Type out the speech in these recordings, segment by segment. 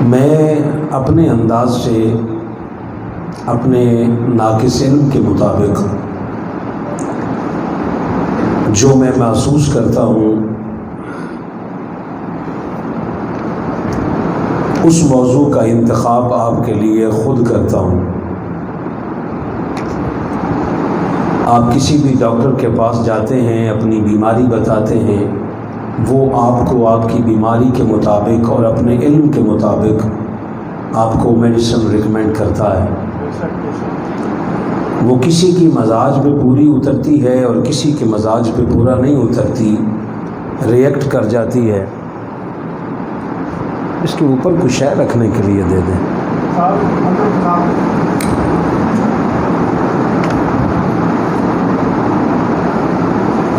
میں اپنے انداز سے اپنے ناقص علم کے مطابق جو میں محسوس کرتا ہوں اس موضوع کا انتخاب آپ کے لیے خود کرتا ہوں۔ آپ کسی بھی ڈاکٹر کے پاس جاتے ہیں، اپنی بیماری بتاتے ہیں، وہ آپ کو آپ کی بیماری کے مطابق اور اپنے علم کے مطابق آپ کو میڈیسن ریکمینڈ کرتا ہے۔ وہ کسی کی مزاج پہ پوری اترتی ہے اور کسی کے مزاج پہ پورا نہیں اترتی، ریئیکٹ کر جاتی ہے۔ اس کے اوپر کچھ شے رکھنے کے لیے دے دیں۔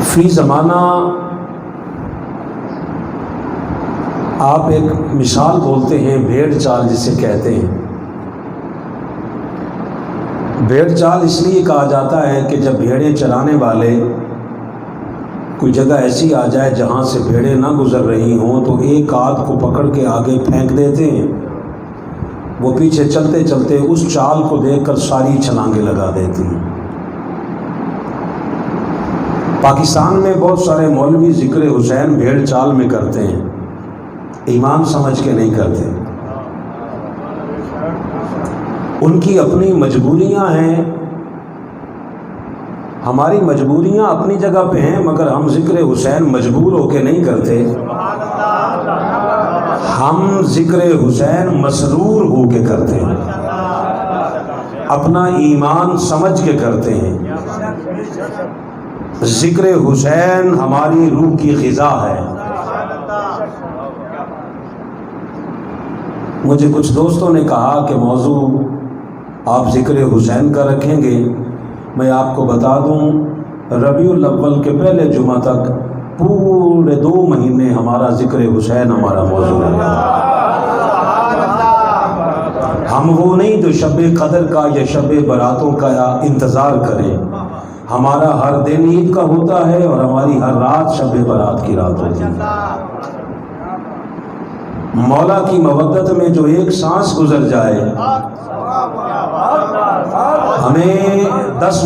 فی زمانہ آپ ایک مثال بولتے ہیں، بھیڑ چال جسے کہتے ہیں۔ بھیڑ چال اس لیے کہا جاتا ہے کہ جب بھیڑیں چرانے والے کوئی جگہ ایسی آ جائے جہاں سے بھیڑیں نہ گزر رہی ہوں تو ایک آدھ کو پکڑ کے آگے پھینک دیتے ہیں، وہ پیچھے چلتے چلتے اس چال کو دیکھ کر ساری چھلانگیں لگا دیتی ہیں۔ پاکستان میں بہت سارے مولوی ذکر حسین بھیڑ چال میں کرتے ہیں، ایمان سمجھ کے نہیں کرتے۔ ان کی اپنی مجبوریاں ہیں، ہماری مجبوریاں اپنی جگہ پہ ہیں، مگر ہم ذکر حسین مجبور ہو کے نہیں کرتے، ہم ذکر حسین مسرور ہو کے کرتے ہیں، اپنا ایمان سمجھ کے کرتے ہیں۔ ذکر حسین ہماری روح کی غذا ہے۔ مجھے کچھ دوستوں نے کہا کہ موضوع آپ ذکر حسین کا رکھیں گے۔ میں آپ کو بتا دوں، ربیع الاول کے پہلے جمعہ تک پورے 2 مہینے ہمارا ذکر حسین ہمارا موضوع ہے۔ ہم وہ نہیں جو شب قدر کا یا شب براتوں کا انتظار کریں، ہمارا ہر دن عید کا ہوتا ہے اور ہماری ہر رات شب برات کی رات ہوتی ہے۔ مولا کی مودت میں جو ایک سانس گزر جائے، ہمیں 10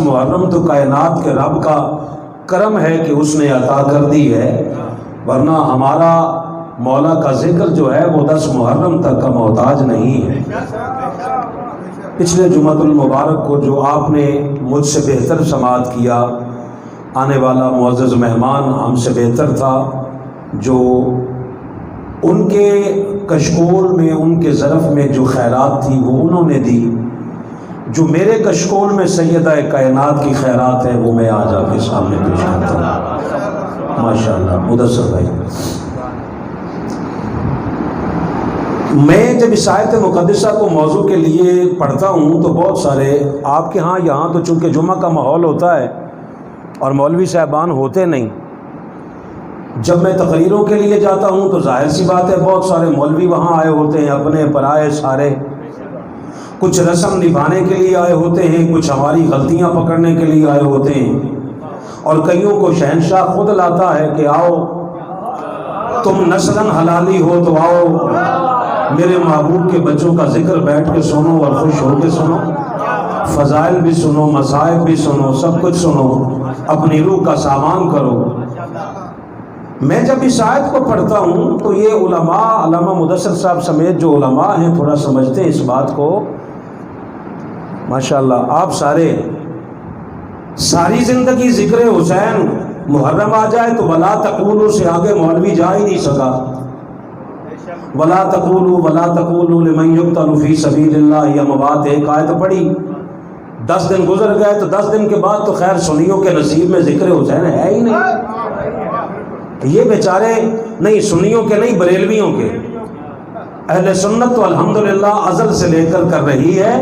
محرم تو کائنات کے رب کا کرم ہے کہ اس نے عطا کر دی ہے، ورنہ ہمارا مولا کا ذکر جو ہے وہ 10 محرم تک کا محتاج نہیں ہے۔ پچھلے جمعہ المبارک کو جو آپ نے مجھ سے بہتر سماعت کیا، آنے والا معزز مہمان ہم سے بہتر تھا، جو ان کے کشکول میں، ان کے ظرف میں جو خیرات تھی وہ انہوں نے دی، جو میرے کشکول میں سیدہ کائنات کی خیرات ہے وہ میں آج آپ کے سامنے پیش کرتا ہوں۔ ماشاءاللہ مدثر بھائی، میں جب اس آیت مقدسہ کو موضوع کے لیے پڑھتا ہوں تو بہت سارے آپ کے ہاں یہاں تو چونکہ جمعہ کا ماحول ہوتا ہے اور مولوی صاحبان ہوتے نہیں، جب میں تقریروں کے لیے جاتا ہوں تو ظاہر سی بات ہے بہت سارے مولوی وہاں آئے ہوتے ہیں، اپنے پرائے سارے، کچھ رسم نبھانے کے لیے آئے ہوتے ہیں، کچھ ہماری غلطیاں پکڑنے کے لیے آئے ہوتے ہیں، اور کئیوں کو شہنشاہ خود لاتا ہے کہ آؤ تم نسلاً حلالی ہو تو آؤ میرے محبوب کے بچوں کا ذکر بیٹھ کے سنو اور خوش ہو کے سنو، فضائل بھی سنو، مصائب بھی سنو، سب کچھ سنو، اپنی روح کا سامان کرو۔ میں جب اس آیت کو پڑھتا ہوں تو یہ علماء، علامہ مدثر صاحب سمیت جو علماء ہیں تھوڑا سمجھتے ہیں اس بات کو۔ ماشاءاللہ آپ ساری زندگی ذکر حسین، محرم آ جائے تو ولا تقولوا سے آگے مولوی جا ہی نہیں سکا۔ ولا تقولوا لمن یقتل فی سبیل اللہ، یہ مواد ایک آیت پڑھی، 10 دن گزر گئے تو 10 دن کے بعد تو خیر سنیوں کے نصیب میں ذکر حسین ہے ہی نہیں۔ یہ بیچارے نہیں سنیوں کے نہیں بریلویوں کے، اہل سنت تو الحمدللہ ازل سے لے کر کر رہی ہے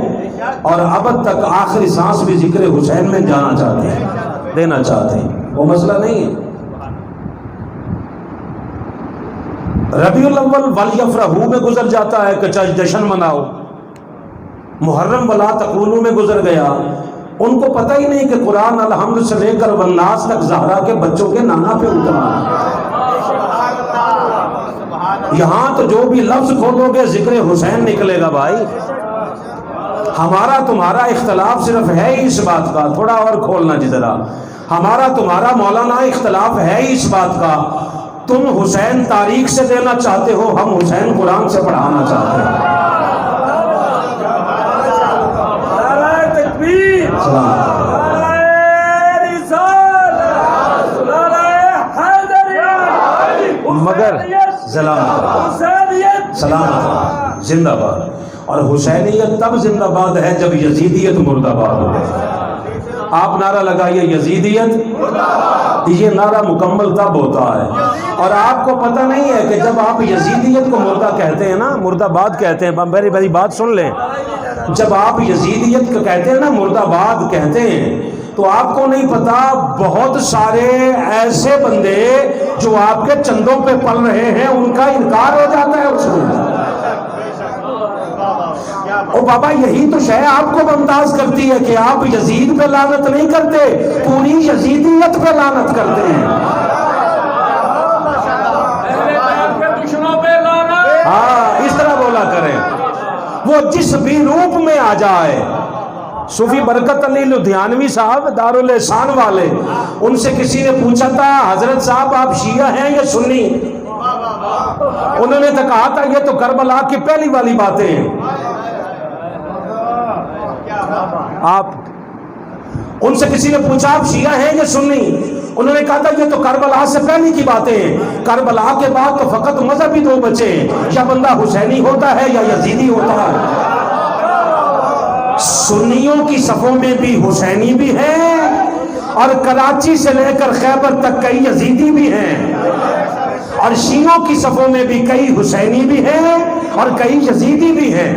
اور اب تک آخری سانس بھی ذکر حسین میں جانا چاہتے ہیں، دینا چاہتے ہیں، وہ مسئلہ نہیں ہے۔ ربیع الاول ولیفرحوا میں گزر جاتا ہے کہ جشن مناؤ، محرم ولا تقولوا میں گزر گیا، ان کو پتہ ہی نہیں کہ قرآن الحمد سے لے کر والناس تک زہرا کے بچوں کے نانا پہ اترا۔ یہاں تو جو بھی لفظ کھولو گے ذکر حسین نکلے گا بھائی. ہمارا تمہارا اختلاف صرف ہے ہی اس بات کا، تھوڑا اور کھولنا جی ذرا. ہمارا تمہارا مولانا اختلاف ہے ہی اس بات کا، تم حسین تاریخ سے دینا چاہتے ہو، ہم حسین قرآن سے پڑھانا چاہتے ہیں. مگر سلامت زندہ باد. اور حسینیت تب زندہ باد ہے جب یزیدیت مرد آباد ہو. آپ نعرہ لگائیے یزیدیت، یہ نعرہ مکمل تب ہوتا ہے. اور آپ کو پتہ نہیں ہے کہ جب آپ یزیدیت کو مردہ کہتے ہیں نا، مرد آباد کہتے ہیں، میری بڑی بات سن لیں، جب آپ یزیدیت کو کہتے ہیں نا، مرد آباد کہتے ہیں، تو آپ کو نہیں پتا بہت سارے ایسے بندے جو آپ کے چندوں پہ پل رہے ہیں ان کا انکار ہو جاتا ہے اس میں. او بابا یہی تو شے آپ کو ممتاز کرتی ہے کہ آپ یزید پہ لعنت نہیں کرتے، پوری یزیدیت پہ لعنت کرتے ہیں. ہاں اس طرح بولا کریں. وہ جس بھی روپ میں آ جائے. صوفی برکت علی لدھیانوی صاحب دارالحسان والے، ان سے کسی نے پوچھا تھا حضرت صاحب آپ شیعہ ہیں یا سنی؟ انہوں نے تو کہا تھا یہ تو کربلا کی پہلی والی باتیں ہیں. آپ ان سے کسی نے پوچھا آپ شیعہ ہیں یا سنی؟ انہوں نے کہا تھا یہ تو کربلا سے پہلے کی باتیں ہیں، کربلا کے بعد تو فقط مذہبی دو بچے ہیں، یا بندہ حسینی ہوتا ہے یا یزیدی ہوتا ہے. سنیوں کی صفوں میں بھی حسینی بھی ہیں، اور کراچی سے لے کر خیبر تک کئی یزیدی بھی ہیں، اور شیعوں کی صفوں میں بھی کئی حسینی بھی ہیں اور کئی یزیدی بھی ہیں.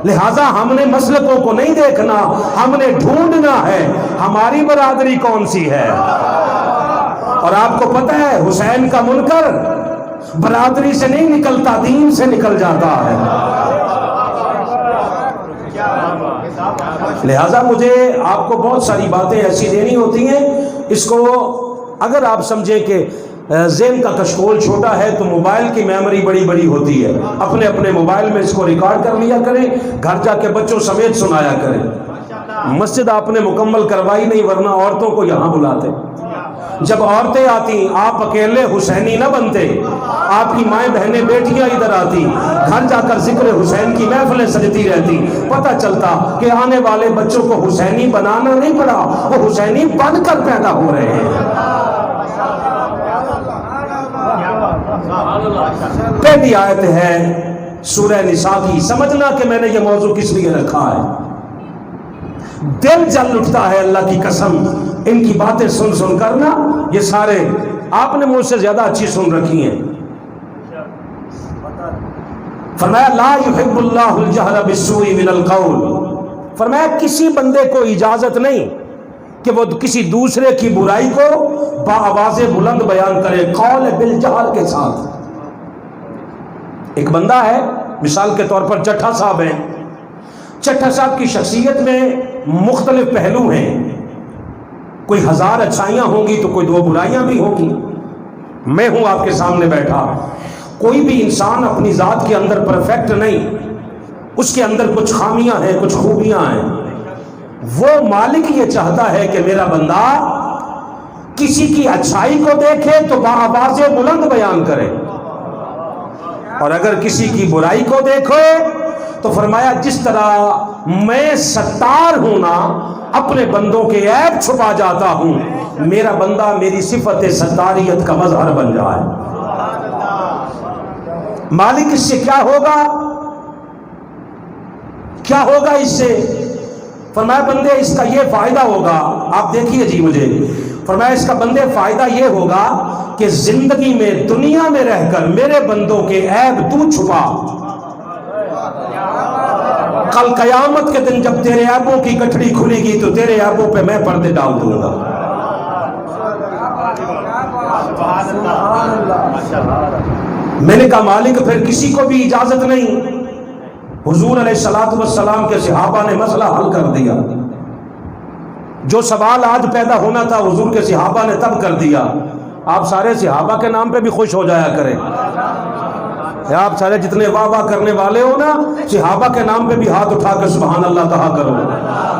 لہٰذا ہم نے مسلکوں کو نہیں دیکھنا، ہم نے ڈھونڈنا ہے ہماری برادری کون سی ہے. اور آپ کو پتہ ہے حسین کا منکر برادری سے نہیں نکلتا، دین سے نکل جاتا ہے. لہٰذا مجھے آپ کو بہت ساری باتیں ایسی دینی ہوتی ہیں، اس کو اگر آپ سمجھیں کہ ذہن کا کشکول چھوٹا ہے تو موبائل کی میموری بڑی بڑی ہوتی ہے، اپنے اپنے موبائل میں اس کو ریکارڈ کر لیا کریں، گھر جا کے بچوں سمیت سنایا کریں. مسجد آپ نے مکمل کروائی نہیں، ورنہ عورتوں کو یہاں بلاتے. جب عورتیں آتی آپ اکیلے حسینی نہ بنتے، آپ کی مائیں بہنیں بیٹیاں ادھر آتی، گھر جا کر ذکر حسین کی محفلیں سجتی رہتی، پتہ چلتا کہ آنے والے بچوں کو حسینی بنانا نہیں پڑا، وہ حسینی بن کر پیدا ہو رہے ہیں. پہلی آیت ہے سورہ نساء کی. سمجھنا کہ میں نے یہ موضوع کس لیے رکھا ہے. دل جل اٹھتا ہے اللہ کی قسم ان کی باتیں سن سن کرنا. یہ سارے آپ نے مجھ سے زیادہ اچھی سن رکھی ہیں. فرمایا لا يحب اللہ الجہر بالسوء من القول. فرمایا کسی بندے کو اجازت نہیں کہ وہ کسی دوسرے کی برائی کو بآواز بلند بیان کرے، قول بالجہر کے ساتھ. ایک بندہ ہے، مثال کے طور پر چٹھا صاحب ہیں. چٹھا صاحب کی شخصیت میں مختلف پہلو ہیں، کوئی 1000 اچھائیاں ہوں گی تو کوئی 2 برائیاں بھی ہوں گی. میں ہوں آپ کے سامنے بیٹھا. کوئی بھی انسان اپنی ذات کے اندر پرفیکٹ نہیں، اس کے اندر کچھ خامیاں ہیں، کچھ خوبیاں ہیں. وہ مالک یہ چاہتا ہے کہ میرا بندہ کسی کی اچھائی کو دیکھے تو بآواز بلند بیان کرے، اور اگر کسی کی برائی کو دیکھو تو فرمایا جس طرح میں ستار ہوں نا، اپنے بندوں کے عیب چھپا جاتا ہوں، میرا بندہ میری صفت ستاریت کا مظہر بن جائے. مالک اس سے کیا ہوگا؟ کیا ہوگا اس سے؟ فرمایا بندے اس کا یہ فائدہ ہوگا. آپ دیکھیے جی مجھے فرمایا اس کا بندے فائدہ یہ ہوگا کہ زندگی میں دنیا میں رہ کر میرے بندوں کے عیب تو چھپا، کل قیامت کے دن جب تیرے عیبوں کی گٹھڑی کھلے گی تو تیرے عیبوں پہ میں پردے ڈال دوں گا. میں نے کہا مالک پھر کسی کو بھی اجازت نہیں. حضور علیہ الصلوۃ والسلام کے صحابہ نے مسئلہ حل کر دیا. جو سوال آج پیدا ہونا تھا حضور کے صحابہ نے تب کر دیا. آپ سارے صحابہ کے نام پہ بھی خوش ہو جایا کریں. آپ سارے جتنے واہ واہ کرنے والے ہو نا، صحابہ کے نام پہ بھی ہاتھ اٹھا کر سبحان اللہ کہا کرو،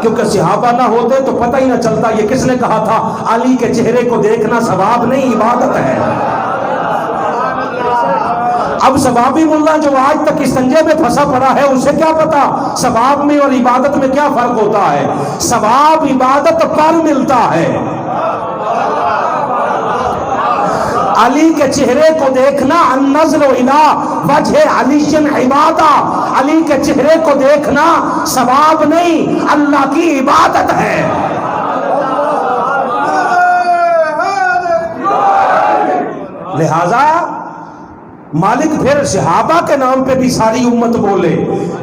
کیونکہ صحابہ نہ ہوتے تو پتہ ہی نہ چلتا یہ کس نے کہا تھا علی کے چہرے کو دیکھنا ثواب نہیں عبادت ہے۔ اب ثوابی ملا جو آج تک استنجے میں پھنسا پڑا ہے اسے کیا پتا ثواب میں اور عبادت میں کیا فرق ہوتا ہے؟ ثواب عبادت پر ملتا ہے۔ علی کے چہرے کو دیکھنا النظر الی وجہ علی عبادہ، علی کے چہرے کو دیکھنا ثواب نہیں اللہ کی عبادت ہے۔ لہذا مالک پھر صحابہ کے نام پہ بھی ساری امت بولے،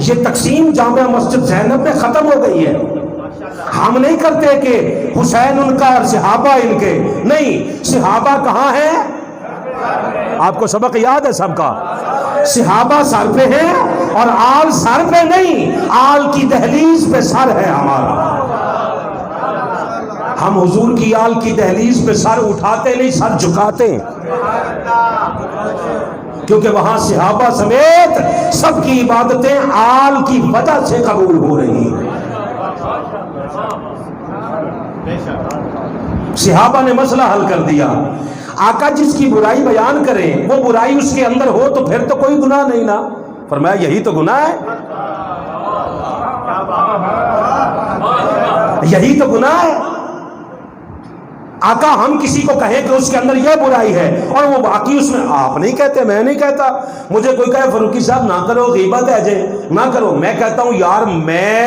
یہ تقسیم جامع مسجد زینب میں ختم ہو گئی ہے۔ ہم نہیں کرتے کہ حسین ان کا اور صحابہ ان کے، نہیں، صحابہ کہاں ہیں؟ آپ کو سبق یاد ہے سب کا، صحابہ سر پہ ہیں اور آل سر پہ نہیں، آل کی دہلیز پہ سر ہے ہمارا۔ ہم حضور کی آل کی دہلیز پہ سر اٹھاتے نہیں، سر جھکاتے ہیں، کیونکہ وہاں صحابہ سمیت سب کی عبادتیں آل کی وجہ سے قبول ہو رہی ہیں۔ صحابہ نے مسئلہ حل کر دیا۔ آقا جس کی برائی بیان کرے وہ برائی اس کے اندر ہو تو پھر تو کوئی گناہ نہیں نا، فرمایا یہی تو گناہ ہے، یہی تو گناہ ہے۔ آقا ہم کسی کو کہیں کہ اس کے اندر یہ برائی ہے اور وہ باقی اس میں، آپ نہیں کہتے، میں نہیں کہتا، مجھے کوئی کہے فاروقی صاحب نہ کرو غیبت ہے جے نہ کرو، میں کہتا ہوں یار میں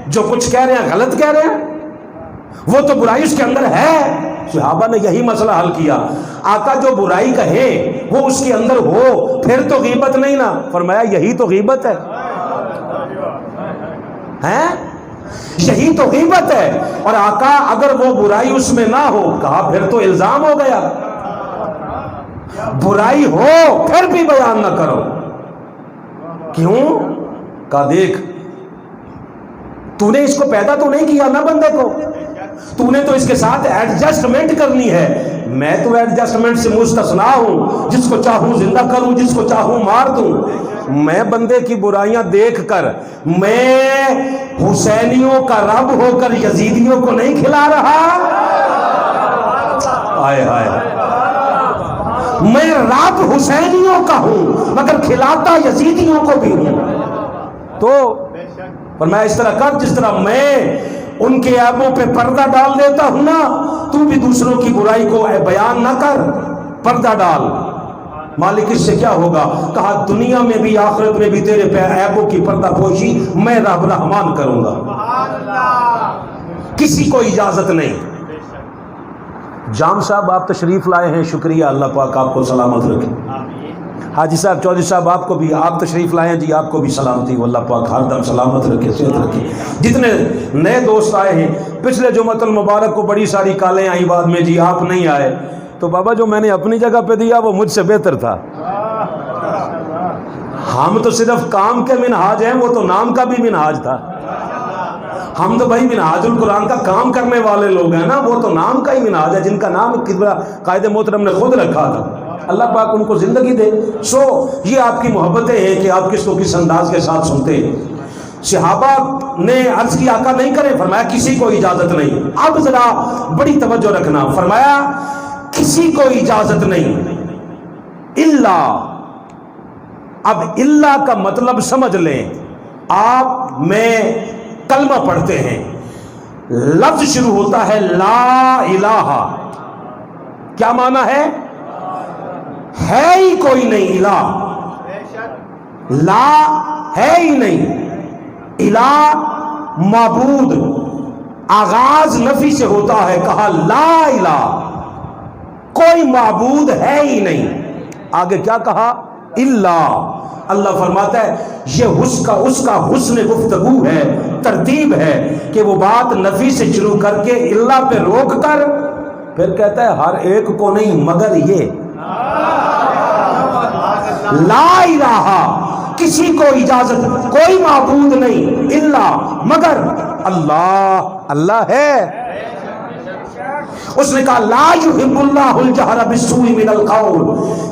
جو کچھ کہہ رہے ہیں غلط کہہ رہے ہیں، وہ تو برائی اس کے اندر ہے۔ صحابہ نے یہی مسئلہ حل کیا۔ آقا جو برائی کہے وہ اس کے اندر ہو پھر تو غیبت نہیں نا، فرمایا یہی تو غیبت ہے، ہیں یہی تو غیبت ہے۔ اور آقا اگر وہ برائی اس میں نہ ہو، کہا پھر تو الزام ہو گیا، برائی ہو پھر بھی بیان نہ کرو۔ کیوں؟ کہا دیکھ تو نے اس کو پیدا تو نہیں کیا نا بندے کو، تو نے تو اس کے ساتھ ایڈجسٹمنٹ کرنی ہے، میں تو ایڈجسٹمنٹ سے مستثنا ہوں، جس کو چاہوں زندہ کروں جس کو چاہوں مار دوں۔ میں بندے کی برائیاں دیکھ کر میں حسینیوں کا رب ہو کر یزیدیوں کو نہیں کھلا رہا، آئے ہائے، میں رب حسینیوں کا ہوں مگر کھلاتا یزیدیوں کو بھی ہوں۔ تو فرمایا اس طرح کر جس طرح میں ان کے عیبوں پہ پردہ ڈال دیتا ہوں نا، تو بھی دوسروں کی برائی کو بیان نہ کر، پردہ ڈال۔ مالک اس سے کیا ہوگا؟ کہا دنیا میں بھی آخرت میں بھی تیرے پہ عیبوں کی پردہ پوشی میں رب رحمان کروں گا، کسی کو اجازت نہیں۔ جام صاحب آپ تشریف لائے ہیں، شکریہ، اللہ پاک آپ کو سلامت رکھے۔ حاجی صاحب چودھری صاحب آپ کو بھی، آپ تشریف لائے ہیں جی، آپ کو بھی سلامتی، اللہ پاک ہر دم سلامت رکھے، صحت رکھے۔ جتنے نئے دوست آئے ہیں، پچھلے جمعۃ المبارک کو بڑی ساری کالیں آئی بعد میں جی آپ نہیں آئے، تو بابا جو میں نے اپنی جگہ پہ دیا وہ مجھ سے بہتر تھا۔ ہم تو صرف کام کے منہاج ہیں، وہ تو نام کا بھی منہاج تھا۔ ہم تو بھائی منہاج القرآن کا کام کرنے والے لوگ ہیں نا، وہ تو نام کا ہی منہاج ہے، جن کا نام قائد محترم نے خود رکھا تھا، اللہ پاک ان کو زندگی دے۔ سو یہ آپ کی محبتیں ہیں کہ آپ کس کو کس انداز کے ساتھ سنتے ہیں۔ صحابہ نے عرض کی آقا نہیں کرے، فرمایا کسی کو اجازت نہیں۔ اب ذرا بڑی توجہ رکھنا، فرمایا کسی کو اجازت نہیں الا، اب الا کا مطلب سمجھ لیں آپ، میں کلمہ پڑھتے ہیں، لفظ شروع ہوتا ہے لا الہ، کیا معنی ہے ہی کوئی نہیں الہ، لا ہے ہی نہیں، الہ معبود، آغاز نفی سے ہوتا ہے، کہا لا الہ، کوئی معبود ہے ہی نہیں۔ آگے کیا کہا؟ الا، اللہ فرماتا ہے یہ اس کا حسن گفتگو ہے، ترتیب ہے کہ وہ بات نفی سے شروع کر کے اللہ پہ روک کر پھر کہتا ہے ہر ایک کو نہیں مگر یہ لا الہ، کسی کو اجازت، کوئی معبود نہیں الا مگر اللہ، اللہ ہے، اس نے کہا لا یحب اللہ الجہر بالسوء من القول،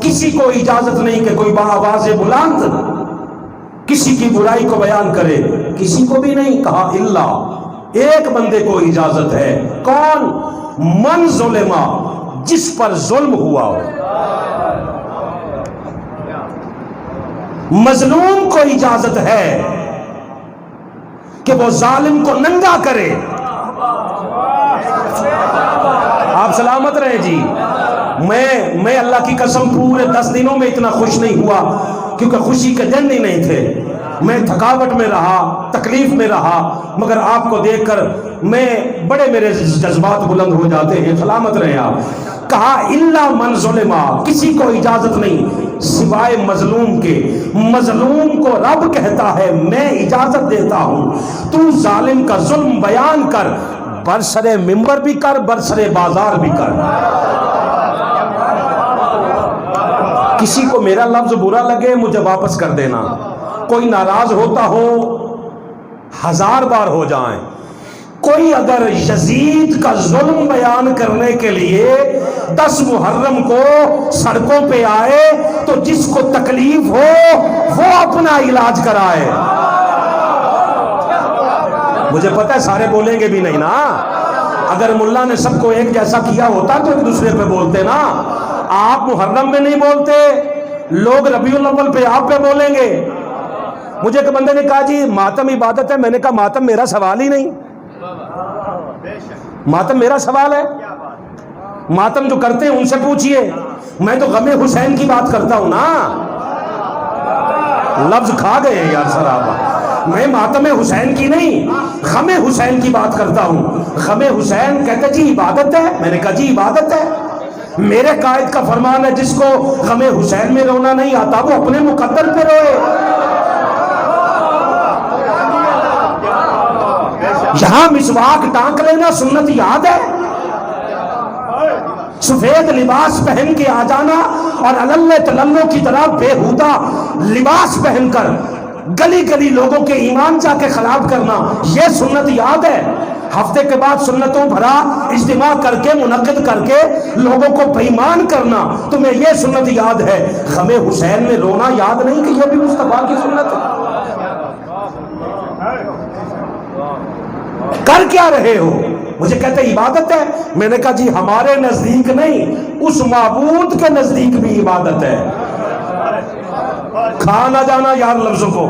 کسی کو اجازت نہیں کہ کوئی بآواز بلند کسی کی برائی کو بیان کرے، کسی کو بھی نہیں. کہا الا، ایک بندے کو اجازت ہے. کون؟ من ظلم، جس پر ظلم ہوا ہو. مظلوم کو اجازت ہے کہ وہ ظالم کو ننگا کرے. آپ سلامت رہے جی. میں اللہ کی قسم پورے 10 دنوں میں اتنا خوش نہیں ہوا، کیونکہ خوشی کے دن ہی نہیں تھے. میں تھکاوٹ میں رہا، تکلیف میں رہا، مگر آپ کو دیکھ کر بڑے میرے جذبات بلند ہو جاتے ہیں. سلامت رہے آپ. کہا الا من ظلم، کسی کو اجازت نہیں سوائے مظلوم کے. مظلوم کو رب کہتا ہے میں اجازت دیتا ہوں تو ظالم کا ظلم بیان کر، برسر ممبر بھی کر، برسر بازار بھی کر. کسی کو میرا لفظ برا لگے مجھے واپس کر دینا. کوئی ناراض ہوتا ہو 1000 بار ہو جائیں. کوئی اگر یزید کا ظلم بیان کرنے کے لیے 10 محرم کو سڑکوں پہ آئے تو جس کو تکلیف ہو وہ اپنا علاج کرائے. مجھے پتہ ہے سارے بولیں گے بھی نہیں نا. اگر ملا نے سب کو ایک جیسا کیا ہوتا تو ایک دوسرے پہ بولتے نا. آپ محرم میں نہیں بولتے، لوگ ربیع الاول پہ آپ پہ بولیں گے. مجھے ایک بندے نے کہا جی ماتم عبادت ہے. میں نے کہا ماتم میرا سوال ہی نہیں. ماتم میرا سوال ہے؟ ماتم جو کرتے ہیں ان سے پوچھئے. میں تو غم حسین کی بات کرتا ہوں نا. لفظ کھا گئے ہیں یار صحابہ. میں ماتم حسین کی نہیں، غم حسین کی بات کرتا ہوں. غم حسین کہتے جی عبادت ہے. میں نے کہا جی عبادت ہے. میرے قائد کا فرمان ہے جس کو غم حسین میں رونا نہیں آتا وہ اپنے مقدر پہ روئے. یہاں مسواک ٹانک لینا سنت یاد ہے. سفید لباس پہن کے آ جانا اور اللہ تللو کی طرح بےہودہ لباس پہن کر گلی گلی لوگوں کے ایمان جا کے خراب کرنا، یہ سنت یاد ہے. ہفتے کے بعد سنتوں بھرا اجتماع کر کے منعقد کر کے لوگوں کو بےایمان کرنا، تمہیں یہ سنت یاد ہے. غم حسین میں رونا یاد نہیں کہ یہ بھی مصطفیٰ کی سنت ہے؟ کر کیا رہے ہو؟ مجھے کہتے عبادت ہے. میں نے کہا جی ہمارے نزدیک نہیں، اس معبود کے نزدیک بھی عبادت ہے. کھا نہ جانا یار لفظوں کو.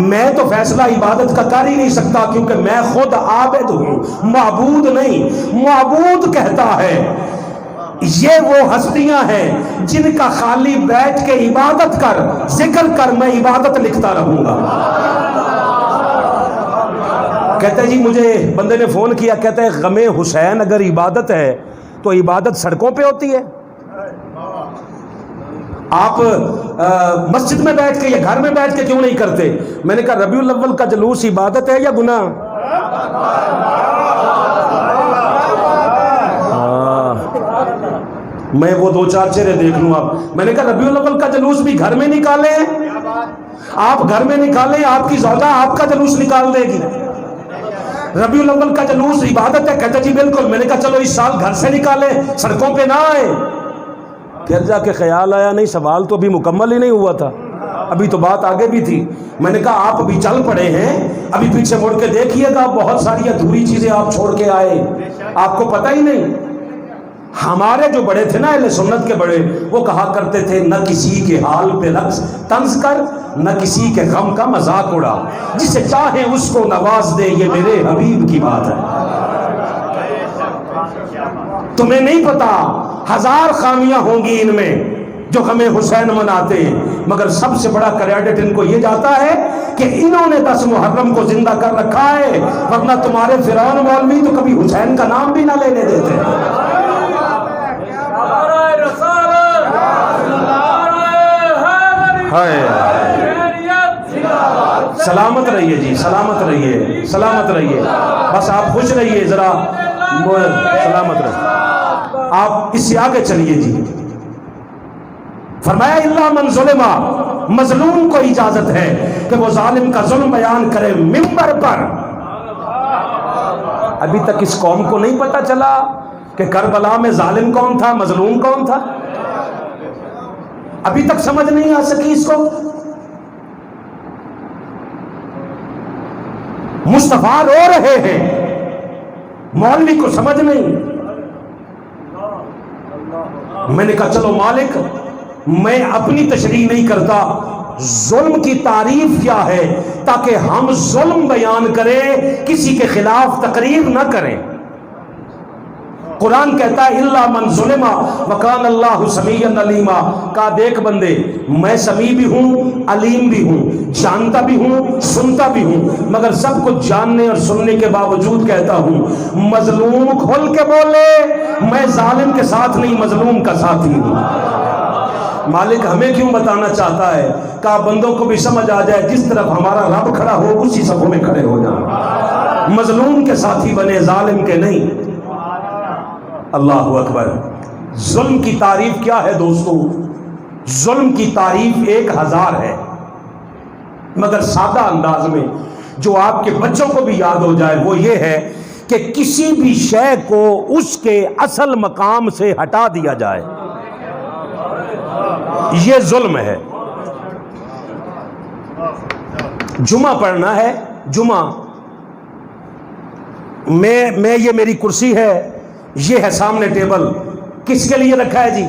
میں تو فیصلہ عبادت کا کر ہی نہیں سکتا کیونکہ میں خود عابد ہوں، معبود نہیں. معبود کہتا ہے یہ وہ ہستیاں ہیں جن کا خالی بیٹھ کے عبادت کر، ذکر کر، میں عبادت لکھتا رہوں گا. کہتے جی مجھے بندے نے فون کیا، کہتے ہیں غم حسین اگر عبادت ہے تو عبادت سڑکوں پہ ہوتی ہے. آپ مسجد میں بیٹھ کے یا گھر میں بیٹھ کے کیوں نہیں کرتے؟ میں نے کہا ربیع الاول کا جلوس عبادت ہے یا گناہ؟ میں وہ 2-4 چہرے دیکھ لوں. آپ میں نے کہا ربیع الاول کا جلوس بھی گھر میں نکالیں. آپ گھر میں نکالیں، آپ کی زوجہ آپ کا جلوس نکال دے گی. ربیع الاول کا جلوس عبادت ہے. کہتے جی بالکل. میں نے کہا چلو اس سال گھر سے نکالیں، سڑکوں پہ نہ آئے. پھر جا کے خیال آیا نہیں سوال تو ابھی مکمل ہی نہیں ہوا تھا، ابھی تو بات آگے بھی تھی. میں نے کہا آپ ابھی چل پڑے ہیں، ابھی پیچھے مڑ کے دیکھیے گا بہت ساری ادھوری چیزیں آپ چھوڑ کے آئے، آپ کو پتہ ہی نہیں. ہمارے جو بڑے تھے نا اہل سنت کے بڑے، وہ کہا کرتے تھے نہ کسی کے حال پہ رقص طنز کر، نہ کسی کے غم کا مذاق اڑا، جسے چاہے اس کو نواز دے، یہ میرے حبیب کی بات ہے. تمہیں نہیں پتا 1000 خامیاں ہوں گی ان میں جو غم حسین مناتے ہیں، مگر سب سے بڑا کریڈٹ ان کو یہ جاتا ہے کہ انہوں نے 10 محرم کو زندہ کر رکھا ہے، ورنہ تمہارے فرعون مولوی تو کبھی حسین کا نام بھی نہ لینے دیتے. سلامت رہیے جی، سلامت رہیے، سلامت رہیے. بس آپ خوش رہیے، ذرا سلامت رہیے. آپ اس سے آگے چلیے جی. فرمایا الا من ظلم، مظلوم کو اجازت ہے کہ وہ ظالم کا ظلم بیان کرے ممبر پر. ابھی تک اس قوم کو نہیں پتا چلا کہ کربلا میں ظالم کون تھا، مظلوم کون تھا؟ ابھی تک سمجھ نہیں آ سکی اس کو؟ مصطفیٰ رو رہے ہیں، مولوی کو سمجھ نہیں۔ میں نے کہا چلو مالک، میں اپنی تشریح نہیں کرتا، ظلم کی تعریف کیا ہے تاکہ ہم ظلم بیان کریں، کسی کے خلاف تقریر نہ کریں۔ قرآن کہتا ہے الا من ظلم وکان اللہ سمیعا علیما، کہا دیکھ بندے میں سمیع بھی ہوں، علیم بھی ہوں، جانتا بھی ہوں، سنتا بھی ہوں، مگر سب کچھ جاننے اور سننے کے باوجود کہتا ہوں مظلوم کھول کے بولے، میں ظالم کے ساتھ نہیں، مظلوم کا ساتھی ہوں۔ مالک ہمیں کیوں بتانا چاہتا ہے؟ کہا بندوں کو بھی سمجھ آ جائے جس طرف ہمارا رب کھڑا ہو اسی صفوں میں کھڑے ہو جائیں، مظلوم کے ساتھی بنے، ظالم کے نہیں۔ اللہ اکبر۔ ظلم کی تعریف کیا ہے دوستو؟ ظلم کی تعریف 1000 ہے، مگر سادہ انداز میں جو آپ کے بچوں کو بھی یاد ہو جائے وہ یہ ہے کہ کسی بھی شے کو اس کے اصل مقام سے ہٹا دیا جائے، یہ ظلم ہے۔ جمعہ پڑھنا ہے، جمعہ میں یہ میری کرسی ہے، یہ ہے سامنے ٹیبل، کس کے لیے رکھا ہے جی؟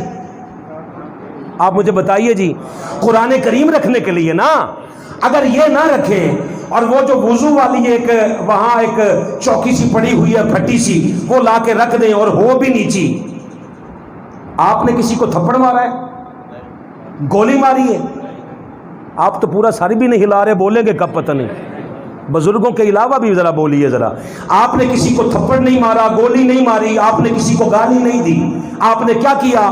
آپ مجھے بتائیے جی، قرآن کریم رکھنے کے لیے نا۔ اگر یہ نہ رکھیں اور وہ جو وضو والی ایک وہاں ایک چوکی سی پڑی ہوئی ہے پھٹی سی، وہ لا کے رکھ دیں اور ہو بھی نیچی، آپ نے کسی کو تھپڑ مارا ہے، گولی ماری ہے؟ آپ تو پورا سر بھی نہیں ہلا رہے، بولیں گے کب پتہ نہیں۔ بزرگوں کے علاوہ بھی ذرا بولیے ذرا۔ آپ نے کسی کو تھپڑ نہیں مارا، گولی نہیں ماری، آپ نے کسی کو گالی نہیں دی، آپ نے کیا کیا؟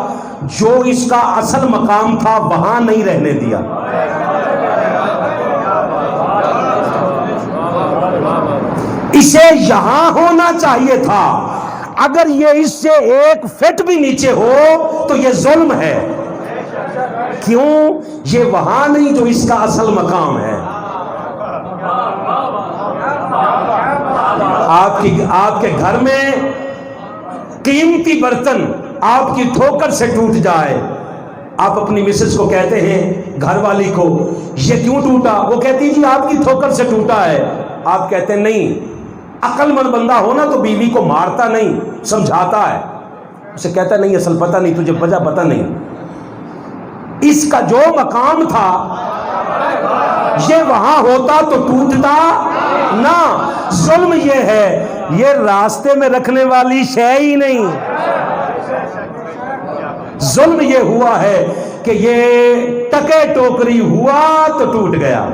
جو اس کا اصل مقام تھا وہاں نہیں رہنے دیا۔ اسے یہاں ہونا چاہیے تھا، اگر یہ اس سے 1 فٹ بھی نیچے ہو تو یہ ظلم ہے۔ کیوں؟ یہ وہاں نہیں جو اس کا اصل مقام ہے۔ آپ کے گھر میں قیمتی برتن آپ کی ٹھوکر سے ٹوٹ جائے، آپ اپنی مسز کو کہتے ہیں، گھر والی کو، یہ کیوں ٹوٹا؟ وہ کہتی جی آپ کی ٹھوکر سے ٹوٹا ہے۔ آپ کہتے ہیں نہیں، عقل مند بندہ ہونا تو بیوی کو مارتا نہیں، سمجھاتا ہے، اسے کہتا نہیں اصل پتہ نہیں تجھے، وجہ پتہ نہیں، اس کا جو مقام تھا یہ وہاں ہوتا تو ٹوٹتا نہ۔ ظلم یہ ہے، یہ راستے میں رکھنے والی شے ہی نہیں، ظلم یہ ہوا ہے کہ یہ ٹکے ٹوکری ہوا تو ٹوٹ گیا۔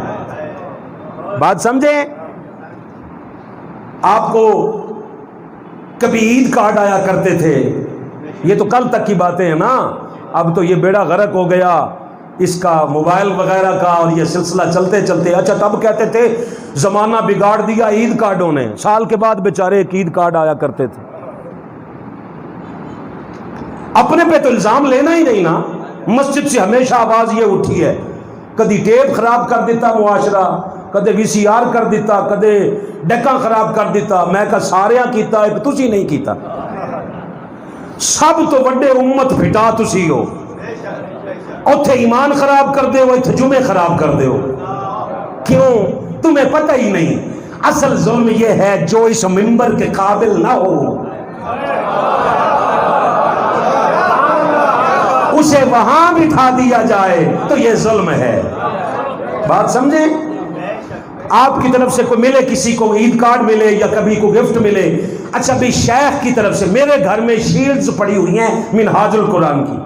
بات سمجھیں؟ آپ کو کبھی عید کارڈ آیا کرتے تھے، یہ تو کل تک کی باتیں ہیں نا، اب تو یہ بیڑا غرق ہو گیا اس کا موبائل وغیرہ کا، اور یہ سلسلہ چلتے چلتے۔ اچھا تب کہتے تھے زمانہ بگاڑ دیا عید کارڈوں نے، سال کے بعد بیچارے ایک عید کارڈ آیا کرتے تھے۔ اپنے پہ تو الزام لینا ہی نہیں نا۔ مسجد سے ہمیشہ آواز یہ اٹھی ہے، کدی ٹیپ خراب کر دیتا معاشرہ، کدے VCR کر دیتا، کدے ڈکاں خراب کر دیتا۔ میں کہا ساریاں کیتا، ایک تسی نہیں کیتا، سب تو وڈے امت پھٹا تسی ہو، اوتھے ایمان خراب کر دے ہو، ایتھے جمعے خراب کر دے ہو۔ کیوں؟ تمہیں پتہ ہی نہیں۔ اصل ظلم یہ ہے جو اس منبر کے قابل نہ ہو اسے وہاں بٹھا دیا جائے تو یہ ظلم ہے۔ بات سمجھیں؟ آپ کی طرف سے کوئی ملے، کسی کو عید کارڈ ملے یا کبھی کو گفٹ ملے، اچھا بھی شیخ کی طرف سے، میرے گھر میں شیلڈز پڑی ہوئی ہیں منہاج القرآن کی،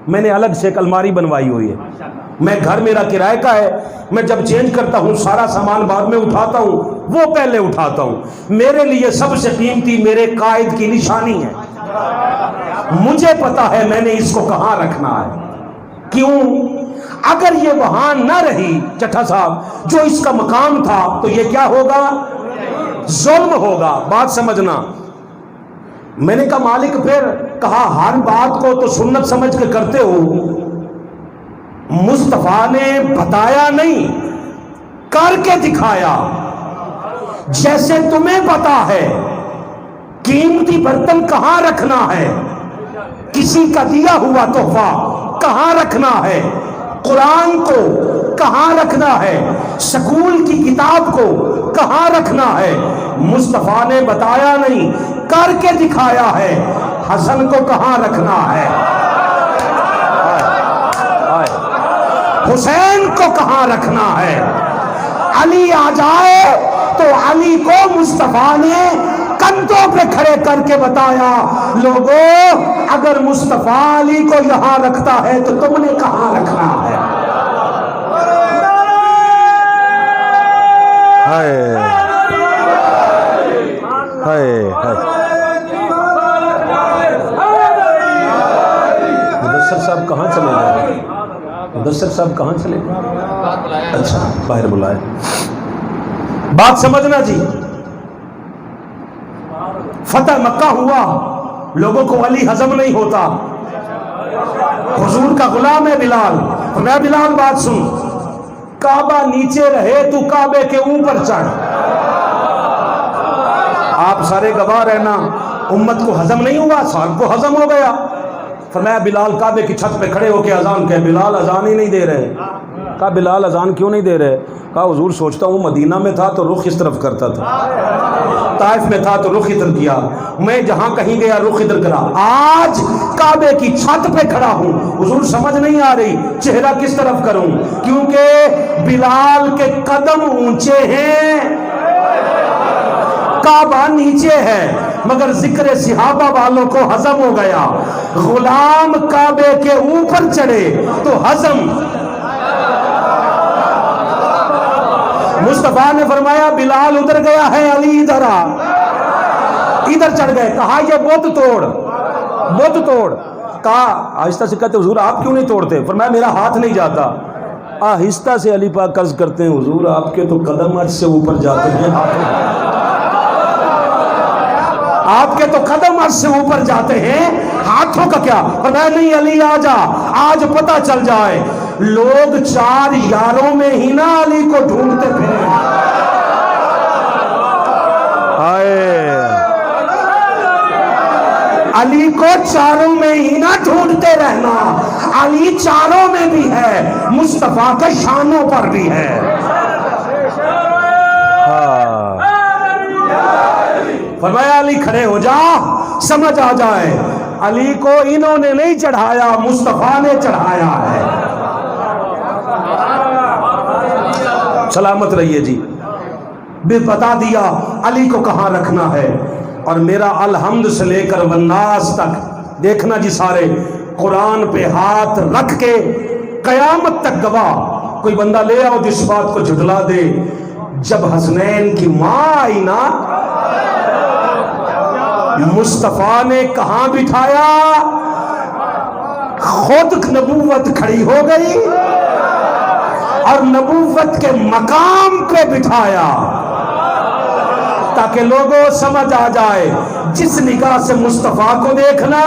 میں نے الگ سے ایک الماری بنوائی ہوئی ہے، میں گھر میرا کرائے کا ہے، میں جب چینج کرتا ہوں سارا سامان بعد میں اٹھاتا ہوں، وہ پہلے اٹھاتا ہوں۔ میرے لیے سب سے قیمتی میرے قائد کی نشانی ہے، مجھے پتا ہے میں نے اس کو کہاں رکھنا ہے۔ کیوں؟ اگر یہ وہاں نہ رہی چٹھا صاحب جو اس کا مقام تھا تو یہ کیا ہوگا؟ ظلم ہوگا۔ بات سمجھنا۔ میں نے کہا مالک پھر، کہا ہر بات کو تو سنت سمجھ کے کرتے ہو، مصطفیٰ نے بتایا نہیں، کر کے دکھایا۔ جیسے تمہیں پتا ہے قیمتی برتن کہاں رکھنا ہے، کسی کا دیا ہوا تحفہ کہاں رکھنا ہے، قرآن کو کہاں رکھنا ہے، سکول کی کتاب کو کہاں رکھنا ہے، مصطفیٰ نے بتایا نہیں، کر کے دکھایا ہے۔ حسن کو کہاں رکھنا ہے، حسین کو کہاں رکھنا ہے۔ علی آ جائے تو علی کو مصطفیٰ نے کندھوں پہ کھڑے کر کے بتایا، لوگوں اگر مصطفیٰ علی کو یہاں رکھتا ہے تو تم نے کہاں رکھنا ہے۔ مدثر صاحب کہاں چلے گئے؟ مدثر صاحب کہاں چلے گئے؟ اچھا باہر بلائے۔ بات سمجھنا جی، فتح مکہ ہوا، لوگوں کو علی ہضم نہیں ہوتا، حضور کا غلام ہے بلال، میں بلال بات سن، کعبہ نیچے رہے تو کعبے کے اوپر چڑھ، آپ سارے گواہ رہنا، امت کو ہضم نہیں ہوا، صاحب کو ہضم ہو گیا۔ فرمایا بلال کعبے کی چھت پہ کھڑے ہو کے اذان کہے، بلال اذان ہی نہیں دے رہے۔ کہا بلال اذان کیوں نہیں دے رہے؟ کہا حضور سوچتا ہوں مدینہ میں تھا تو رخ اس طرف کرتا تھا، طائف میں تھا تو رخ ادھر کیا، میں جہاں کہیں گیا رخ ادھر کرا، آج کعبے کی چھت پہ کھڑا ہوں، حضور سمجھ نہیں آ رہی چہرہ کس طرف کروں، کیونکہ بلال کے قدم اونچے ہیں، کعبہ نیچے ہے، مگر ذکر صحابہ والوں کو ہضم ہو گیا۔ غلام کعبے کے اوپر چڑھے تو ہضم۔ مصطفیٰ نے فرمایا بلال ادھر گیا ہے، علی ادھر آ، ادھر چڑھ گئے۔ کہا یہ بت توڑ، بت توڑ۔ کہا آہستہ سے کہتے حضور آپ کیوں نہیں توڑتے؟ فرمایا میرا ہاتھ نہیں جاتا۔ آہستہ سے علی پاک عرض کرتے ہیں حضور آپ کے تو قدم عرش سے اوپر جاتے ہیں، آپ کے تو قدم عرش سے اوپر جاتے ہیں، ہاتھوں کا کیا؟ فرمایا نہیں علی آ جا، آج پتہ چل جائے لوگ چار یاروں میں ہی نہ علی کو ڈھونڈتے پھریں۔ علی کو چاروں میں ہی نہ ڈھونڈتے رہنا، علی چاروں میں بھی ہے، مصطفیٰ کے شانوں پر بھی ہے۔ فرمایا علی کھڑے ہو جا، سمجھ آ جائے علی کو انہوں نے نہیں چڑھایا، مصطفیٰ نے چڑھایا ہے۔ سلامت رہیے جی، بھی بتا دیا علی کو کہاں رکھنا ہے۔ اور میرا الحمد سے لے کر والناس تک دیکھنا جی، سارے قرآن پہ ہاتھ رکھ کے قیامت تک گواہ کوئی بندہ لے آؤ جس بات کو جھٹلا دے، جب حسنین کی ماں آئی نا مصطفیٰ نے کہاں بٹھایا، خود نبوت کھڑی ہو گئی اور نبوت کے مقام پہ بٹھایا، تاکہ لوگوں سمجھ آ جائے جس نگاہ سے مصطفیٰ کو دیکھنا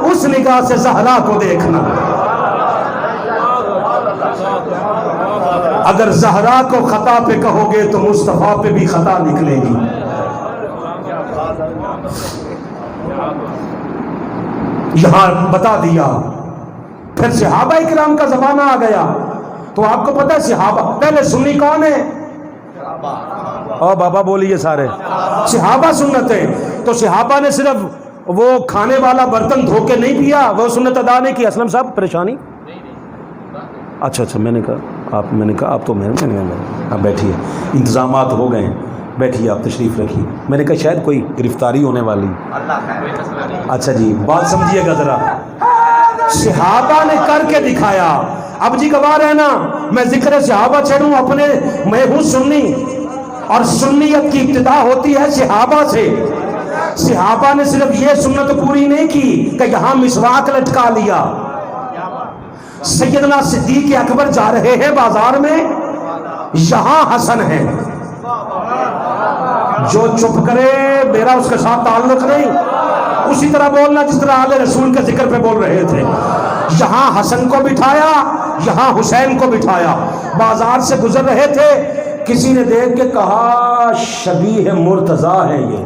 اس نگاہ سے زہرا کو دیکھنا۔ اگر زہرا کو خطا پہ کہو گے تو مصطفیٰ پہ بھی خطا نکلے گی۔ یہاں بتا دیا۔ پھر صحابہ اکرام کا زمانہ آ گیا تو آپ کو پتہ ہے صحابہ پہلے سنی کون ہے؟ اور بابا بولیے سارے صحابہ سنت ہے، تو صحابہ نے صرف وہ کھانے والا برتن دھو کے نہیں پیا، وہ سنت ادا نہیں کی۔ اسلم صاحب پریشانی؟ اچھا میں نے کہا آپ تو آپ بیٹھیے، انتظامات ہو گئے ہیں، بیٹھیے آپ تشریف رکھیے۔ میں نے کہا شاید کوئی گرفتاری ہونے والی۔ اچھا جی بات سمجھیے گا ذرا، صحابہ نے کر کے دکھایا۔ اب جی گواہ رہنا، میں ذکر صحابہ چھڑوں اپنے، میں ہوں سنی اور سنیت کی ابتدا ہوتی ہے صحابہ سے۔ صحابہ نے صرف یہ سنت پوری نہیں کی کہ یہاں مسواک لٹکا لیا۔ سیدنا صدیق اکبر جا رہے ہیں بازار میں، یہاں حسن ہے، جو چپ کرے میرا اس کے ساتھ تعلق نہیں، اسی طرح بولنا جس طرح آل رسول کے ذکر پہ بول رہے تھے۔ یہاں حسن کو بٹھایا، یہاں حسین کو بٹھایا۔ بازار سے گزر رہے تھے، کسی نے دیکھ کے کہا شبیہ مرتضیٰ ہے یہ،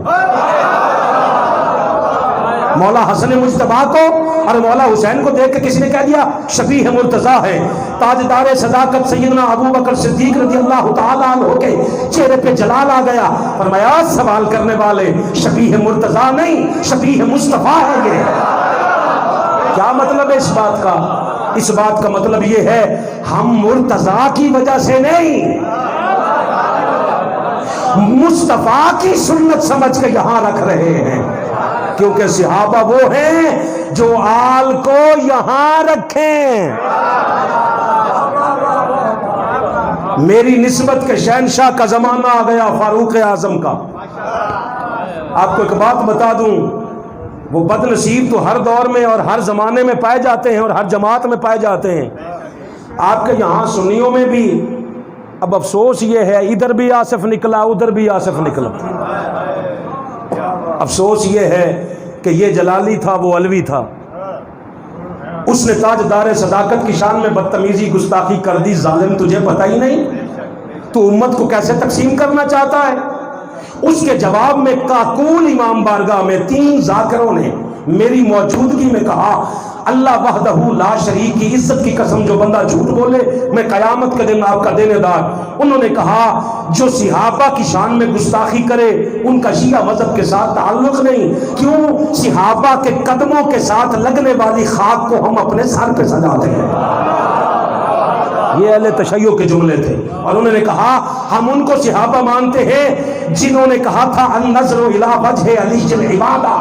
مولا حسن مجتبیٰ کو اور مولا حسین کو دیکھ کے کسی نے کہہ دیا شبیہ مرتضیٰ ہے. تاجدار صداقت سیدنا ابو بکر صدیق رضی اللہ تعالیٰ عنہ کے چہرے پہ جلال آ گیا. فرمایا سوال کرنے والے شبیہ مرتضیٰ نہیں شبیہ مصطفیٰ ہے. یہ کیا مطلب ہے اس بات کا؟ اس بات کا مطلب یہ ہے ہم مرتضیٰ کی وجہ سے نہیں مصطفیٰ کی سنت سمجھ کے یہاں رکھ رہے ہیں، کیونکہ صحابہ وہ ہیں جو آل کو یہاں رکھیں. میری نسبت کے شہنشاہ کا زمانہ آ گیا فاروق اعظم کا. آپ کو ایک بات بتا دوں، وہ بد نصیب تو ہر دور میں اور ہر زمانے میں پائے جاتے ہیں اور ہر جماعت میں پائے جاتے ہیں. آپ کے یہاں سنیوں میں بھی اب افسوس یہ ہے ادھر بھی آصف نکلا ادھر بھی آصف نکلا. افسوس یہ ہے کہ یہ جلالی تھا وہ علوی تھا. اس نے تاجدار صداقت کی شان میں بدتمیزی گستاخی کر دی. ظالم تجھے پتہ ہی نہیں تو امت کو کیسے تقسیم کرنا چاہتا ہے. اس کے جواب میں کاکول امام بارگاہ میں 3 ذاکروں نے میری موجودگی میں کہا اللہ وحدہ لا شریک کی عزت کی قسم جو بندہ جھوٹ بولے میں قیامت کے دن آپ کا دینے دار. انہوں نے کہا جو صحابہ کی شان میں گستاخی کرے ان کا شیعہ مذہب کے ساتھ تعلق نہیں. کیوں؟ صحابہ کے قدموں کے ساتھ لگنے والی خاک کو ہم اپنے سر پہ سجاتے ہیں. یہ اہل تشیع کے جملے تھے. اور انہوں نے کہا ہم ان کو صحابہ مانتے ہیں جنہوں نے کہا تھا النظر الی وجہ علی العبادہ.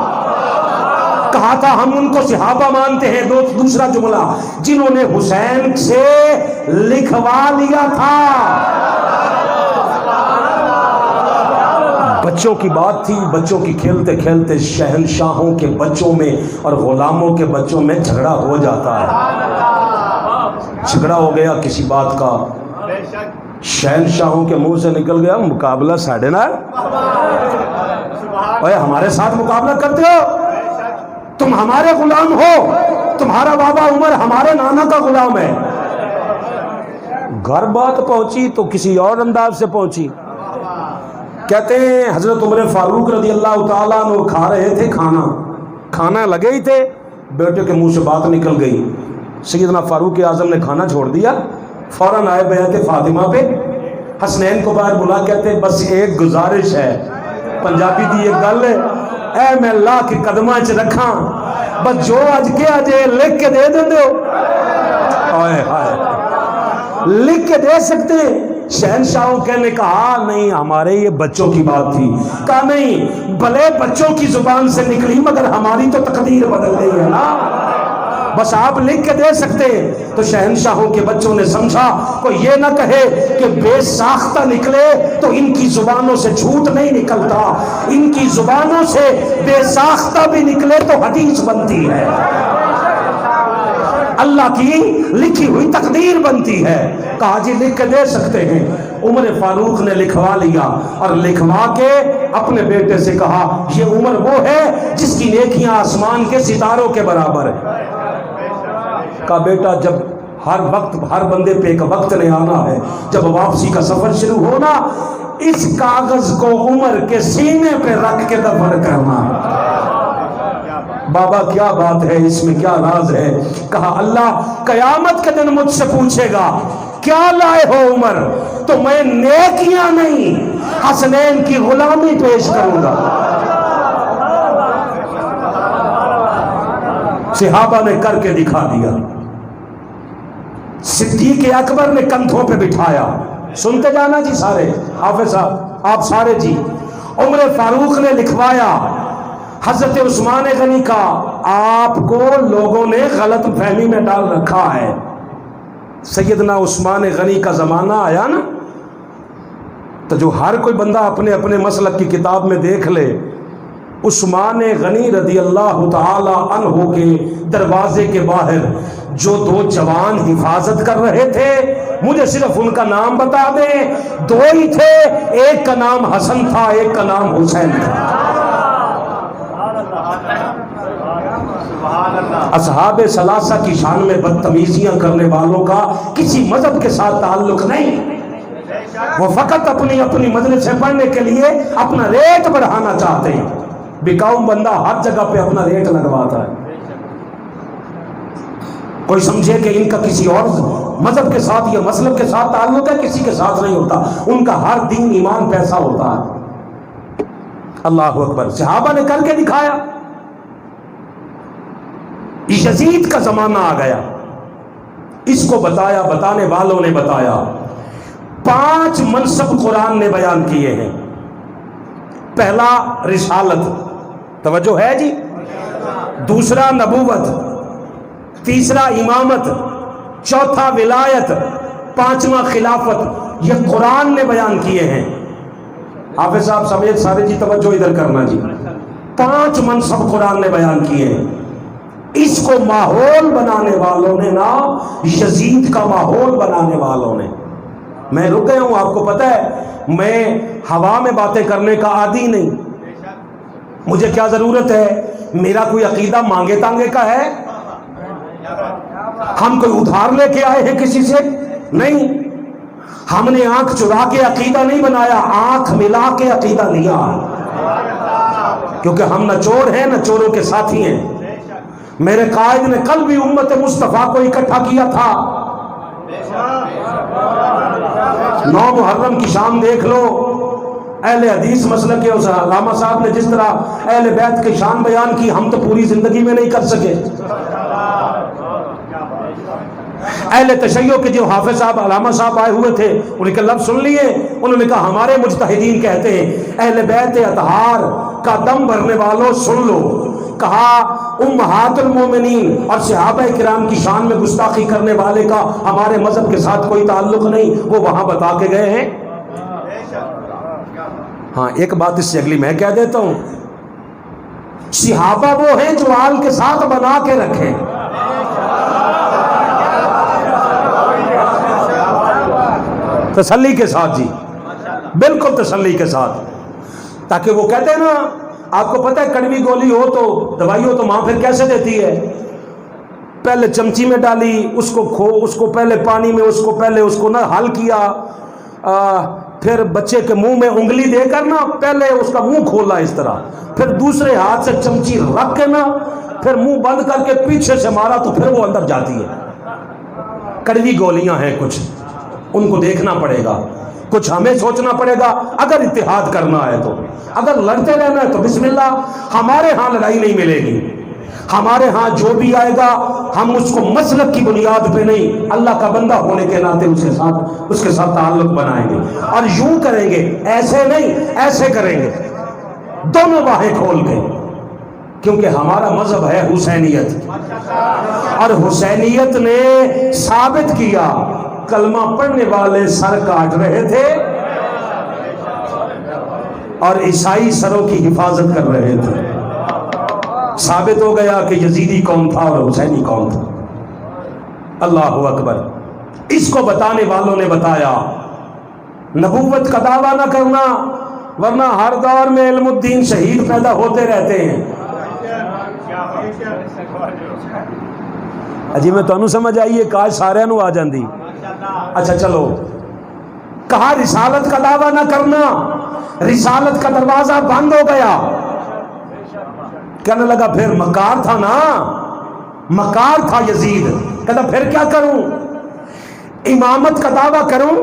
کہا تھا ہم ان کو صحابہ مانتے ہیں. دوسرا جملہ جنہوں نے حسین سے لکھوا لیا تھا. بچوں کی بات تھی. بچوں کی کھیلتے کھیلتے شہنشاہوں کے بچوں میں اور غلاموں کے بچوں میں جھگڑا ہو جاتا ہے. جھگڑا ہو گیا کسی بات کا. شہنشاہوں کے منہ سے نکل گیا مقابلہ ساڑھے نال. اوے ہمارے ساتھ مقابلہ کرتے ہو؟ تم ہمارے غلام ہو. تمہارا بابا عمر ہمارے نانا کا غلام ہے. گھر بات پہنچی تو کسی اور انداز سے پہنچی. کہتے ہیں حضرت عمر فاروق رضی اللہ تعالیٰ عنہ کھا رہے تھے کھانا لگے ہی تھے. بیٹے کے منہ سے بات نکل گئی. سیدنا فاروق اعظم نے کھانا چھوڑ دیا. فوراً آئے بیعت فاطمہ پہ. حسنین کو باہر بلا کہتے بس ایک گزارش ہے. پنجابی دی ایک گل ہے اے میں اللہ کے قدمہ چ رکھاں بس جو اج کے اجے لکھ کے دے دیں دو. آئے ہائے لکھ کے دے سکتے. شہنشاہوں نے کہا نہیں ہمارے یہ بچوں کی بات تھی. کہا نہیں بھلے بچوں کی زبان سے نکلی مگر ہماری تو تقدیر بدل گئی ہے نا. بس آپ لکھ کے دے سکتے. تو شہنشاہوں کے بچوں نے سمجھا کوئی یہ نہ کہے کہ بے ساختہ نکلے تو ان کی زبانوں سے جھوٹ نہیں نکلتا. ان کی زبانوں سے بے ساختہ بھی نکلے تو حدیث بنتی ہے. اللہ کی لکھی ہوئی تقدیر بنتی ہے. کہا جی لکھ کے دے سکتے ہیں. عمر فاروق نے لکھوا لیا اور لکھوا کے اپنے بیٹے سے کہا یہ عمر وہ ہے جس کی نیکیاں آسمان کے ستاروں کے برابر ہے. کا بیٹا جب ہر وقت ہر بندے پہ ایک وقت نے آنا ہے جب واپسی کا سفر شروع ہونا اس کاغذ کو عمر کے سینے پہ رکھ کے دفن کرنا. بابا کیا بات ہے اس میں کیا راز ہے؟ کہا اللہ قیامت کے دن مجھ سے پوچھے گا کیا لائے ہو عمر تو میں نیکیاں نہیں حسنین کی غلامی پیش کروں گا. صحابہ نے کر کے دکھا دیا. صدیق اکبر نے کندھوں پہ بٹھایا. سنتے جانا جی سارے حافظ صاحب آپ سارے جی. عمر فاروق نے لکھوایا. حضرت عثمان غنی کا آپ کو لوگوں نے غلط فہمی میں ڈال رکھا ہے. سیدنا عثمان غنی کا زمانہ آیا نا تو جو ہر کوئی بندہ اپنے اپنے مسلک کی کتاب میں دیکھ لے. عثمان غنی رضی اللہ تعالی عنہ کے دروازے کے باہر جو 2 جوان حفاظت کر رہے تھے مجھے صرف ان کا نام بتا دیں. 2 ہی تھے. ایک کا نام حسن تھا ایک کا نام حسین تھا. اصحاب ثلاثہ کی شان میں بدتمیزیاں کرنے والوں کا کسی مذہب کے ساتھ تعلق نہیں. وہ فقط اپنی مجلسیں پڑھنے کے لیے اپنا ریٹ بڑھانا چاہتے ہیں. بکاؤ بندہ ہر جگہ پہ اپنا ریٹ لگواتا ہے. کوئی سمجھے کہ ان کا کسی اور مذہب کے ساتھ یا مسلک کے ساتھ تعلق ہے، کسی کے ساتھ نہیں ہوتا. ان کا ہر دین ایمان پیسہ ہوتا ہے. اللہ اکبر. صحابہ نے کر کے دکھایا. یزید کا زمانہ آ گیا، اس کو بتایا، بتانے والوں نے بتایا. 5 منصب قرآن نے بیان کیے ہیں. پہلا رسالت، توجہ ہے جی. دوسرا نبوت، تیسرا امامت، چوتھا ولایت، 5واں خلافت. یہ قرآن نے بیان کیے ہیں. حافظ صاحب سمیت سارے جی توجہ ادھر کرنا جی. 5 منصب قرآن نے بیان کیے ہیں. اس کو ماحول بنانے والوں نے نا، یزید کا ماحول بنانے والوں نے. میں رک گیا ہوں، آپ کو پتہ ہے میں ہوا میں باتیں کرنے کا عادی نہیں. مجھے کیا ضرورت ہے؟ میرا کوئی عقیدہ مانگے تانگے کا ہے؟ ہم کوئی ادھار لے کے آئے ہیں کسی سے؟ نہیں. ہم نے آنکھ چرا کے عقیدہ نہیں بنایا، آنکھ ملا کے عقیدہ لیا. کیونکہ ہم نہ چور ہیں نہ چوروں کے ساتھی ہیں. میرے قائد نے کل بھی امت مصطفیٰ کو اکٹھا کیا تھا. 9 محرم کی شام دیکھ لو، اہل حدیث مسلک کے اس علامہ صاحب نے جس طرح اہل بیت کی شان بیان کی، ہم تو پوری زندگی میں نہیں کر سکے. اہل تشیع کے جو حافظ صاحب علامہ صاحب آئے ہوئے تھے، انہیں کے لفظ سن لیے. انہوں نے کہا ہمارے مجتہدین کہتے ہیں اہل بیت اطہار کا دم بھرنے والوں سن لو. کہا امہات المومنین اور صحابہ کرام کی شان میں گستاخی کرنے والے کا ہمارے مذہب کے ساتھ کوئی تعلق نہیں. وہ وہاں بتا کے گئے ہیں. ہاں ایک بات اس سے اگلی میں کہہ دیتا ہوں. صحابہ وہ ہیں جو آل کے ساتھ بنا کے رکھیں. تسلی کے ساتھ جی، بالکل تسلی کے ساتھ. تاکہ وہ کہتے ہیں نا، آپ کو پتہ ہے کڑوی گولی ہو تو دوائی ہو تو ماں پھر کیسے دیتی ہے؟ پہلے چمچی میں ڈالی، اس کو پہلے پانی میں، اس کو نہ حل کیا، پھر بچے کے منہ میں انگلی دے کر نا پہلے اس کا منہ کھولا اس طرح، پھر دوسرے ہاتھ سے چمچی رکھ کے نا پھر منہ بند کر کے پیچھے سے مارا تو پھر وہ اندر جاتی ہے. کڑوی گولیاں ہیں کچھ، ان کو دیکھنا پڑے گا. کچھ ہمیں سوچنا پڑے گا. اگر اتحاد کرنا ہے تو، اگر لڑتے رہنا ہے تو بسم اللہ. ہمارے ہاں لڑائی نہیں ملے گی. ہمارے ہاں جو بھی آئے گا ہم اس کو مسلک کی بنیاد پہ نہیں، اللہ کا بندہ ہونے کے ناطے اس کے ساتھ تعلق بنائیں گے. اور یوں کریں گے، ایسے نہیں ایسے کریں گے، دونوں باہیں کھول کے. کیونکہ ہمارا مذہب ہے حسینیت، اور حسینیت نے ثابت کیا کلمہ پڑھنے والے سر کاٹ رہے تھے اور عیسائی سروں کی حفاظت کر رہے تھے. ثابت ہو گیا کہ یزیدی کون تھا اور حسینی کون تھا. اللہ اکبر. اس کو بتانے والوں نے بتایا. نبوت کا دعویٰ نہ کرنا، ورنہ ہر دور میں علم الدین شہید پیدا ہوتے رہتے ہیں. جی میں تانوں سمجھ آئیے، کاش سارے نو آ جاندی. اچھا چلو، کہا رسالت کا دعویٰ نہ کرنا. رسالت کا دروازہ بند ہو گیا. کہنے لگا پھر مکار تھا نا، مکار تھا یزید. کہتا پھر کیا کروں؟ امامت کا دعویٰ کروں؟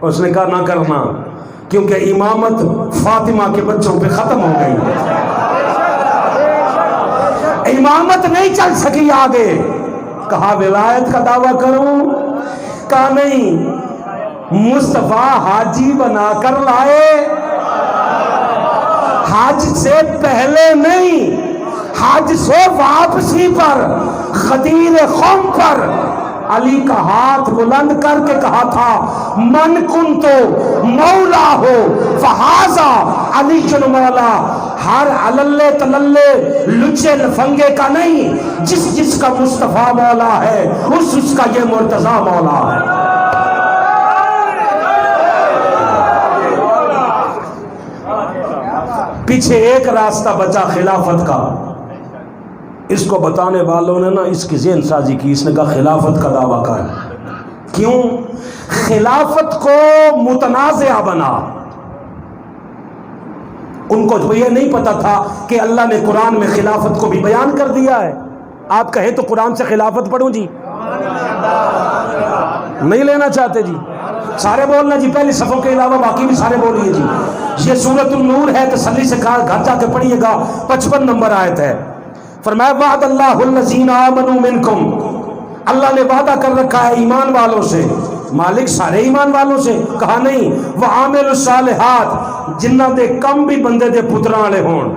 اس نے کہا نہ کرنا، کیونکہ امامت فاطمہ کے بچوں پہ ختم ہو گئی. امامت نہیں چل سکی آگے. کہا ولایت کا دعویٰ کروں؟ کہا نہیں، مصطفیٰ حاجی بنا کر لائے، حج سے پہلے نہیں، حج سے واپسی پر غدیر قوم پر علی کا ہاتھ بلند کر کے کہا تھا من کنتو مولا ہو فہذا علی جن مولا. ہر عللے تللے لچے لفنگے کا نہیں، جس کا مصطفیٰ مولا ہے اس کا یہ مرتضیٰ مولا ہے. پیچھے ایک راستہ بچا خلافت کا. اس کو بتانے والوں نے نا اس کی ذہن سازی کی. اس نے کہا خلافت کا دعویٰ کر. کیوں؟ خلافت کو متنازع بنا. ان کو تو یہ نہیں پتا تھا کہ اللہ نے قرآن میں خلافت کو بھی بیان کر دیا ہے۔ آپ کہیں تو قرآن سے خلافت پڑھوں جی؟ نہیں لینا چاہتے جی؟ سارے بولنا جی، پہلی صفوں کے علاوہ باقی بھی سارے بولیے جی۔ یہ سورۃ النور ہے، تسلی سے گھر جا کے پڑھیے گا، 55 نمبر آیت ہے۔ فرمایا وعد اللہ الذین آمنوا منکم، اللہ نے وعدہ کر رکھا ہے ایمان والوں سے۔ مالک سارے ایمان والوں سے کہا نہیں، وعامل الصالحات، جنہ دے کم بھی بندے دے پتراں والے ہون،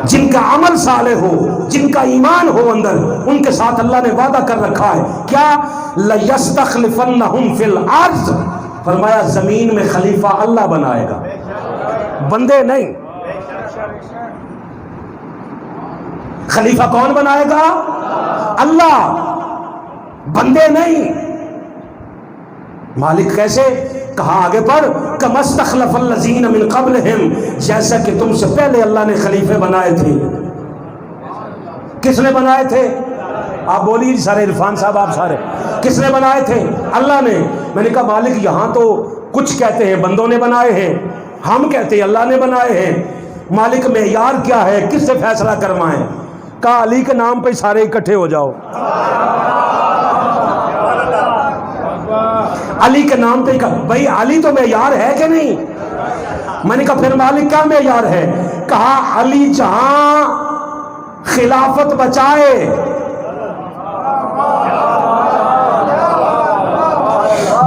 جن کا عمل صالح ہو، جن کا ایمان ہو اندر، ان کے ساتھ اللہ نے وعدہ کر رکھا ہے کیا؟ لَيَسْتَخْلِفَنَّهُمْ فِي الْأَرْضِ، فرمایا زمین میں خلیفہ اللہ بنائے گا، بندے نہیں۔ خلیفہ کون بنائے گا؟ اللہ، بندے نہیں۔ مالک کیسے؟ کہا آگے پڑھ، كَمَا اسْتَخْلَفَ الَّذِينَ مِن قَبْلِهِمْ، جیسا کہ تم سے پہلے اللہ نے خلیفے بنائے تھے۔ کس نے بنائے تھے؟ آپ بولیے سارے، عرفان صاحب آپ سارے، کس نے بنائے تھے؟ اللہ نے۔ میں نے کہا مالک یہاں تو کچھ کہتے ہیں بندوں نے بنائے ہیں، ہم کہتے ہیں اللہ نے بنائے ہیں، مالک معیار کیا ہے؟ کس سے فیصلہ کروائیں؟ کہا علی کے نام پہ سارے اکٹھے ہو جاؤ، علی کے نام پہ بھائی علی تو معیار ہے کہ نہیں؟ میں نے کہا پھر مالک کیا معیار ہے؟ کہا علی جہاں خلافت بچائے،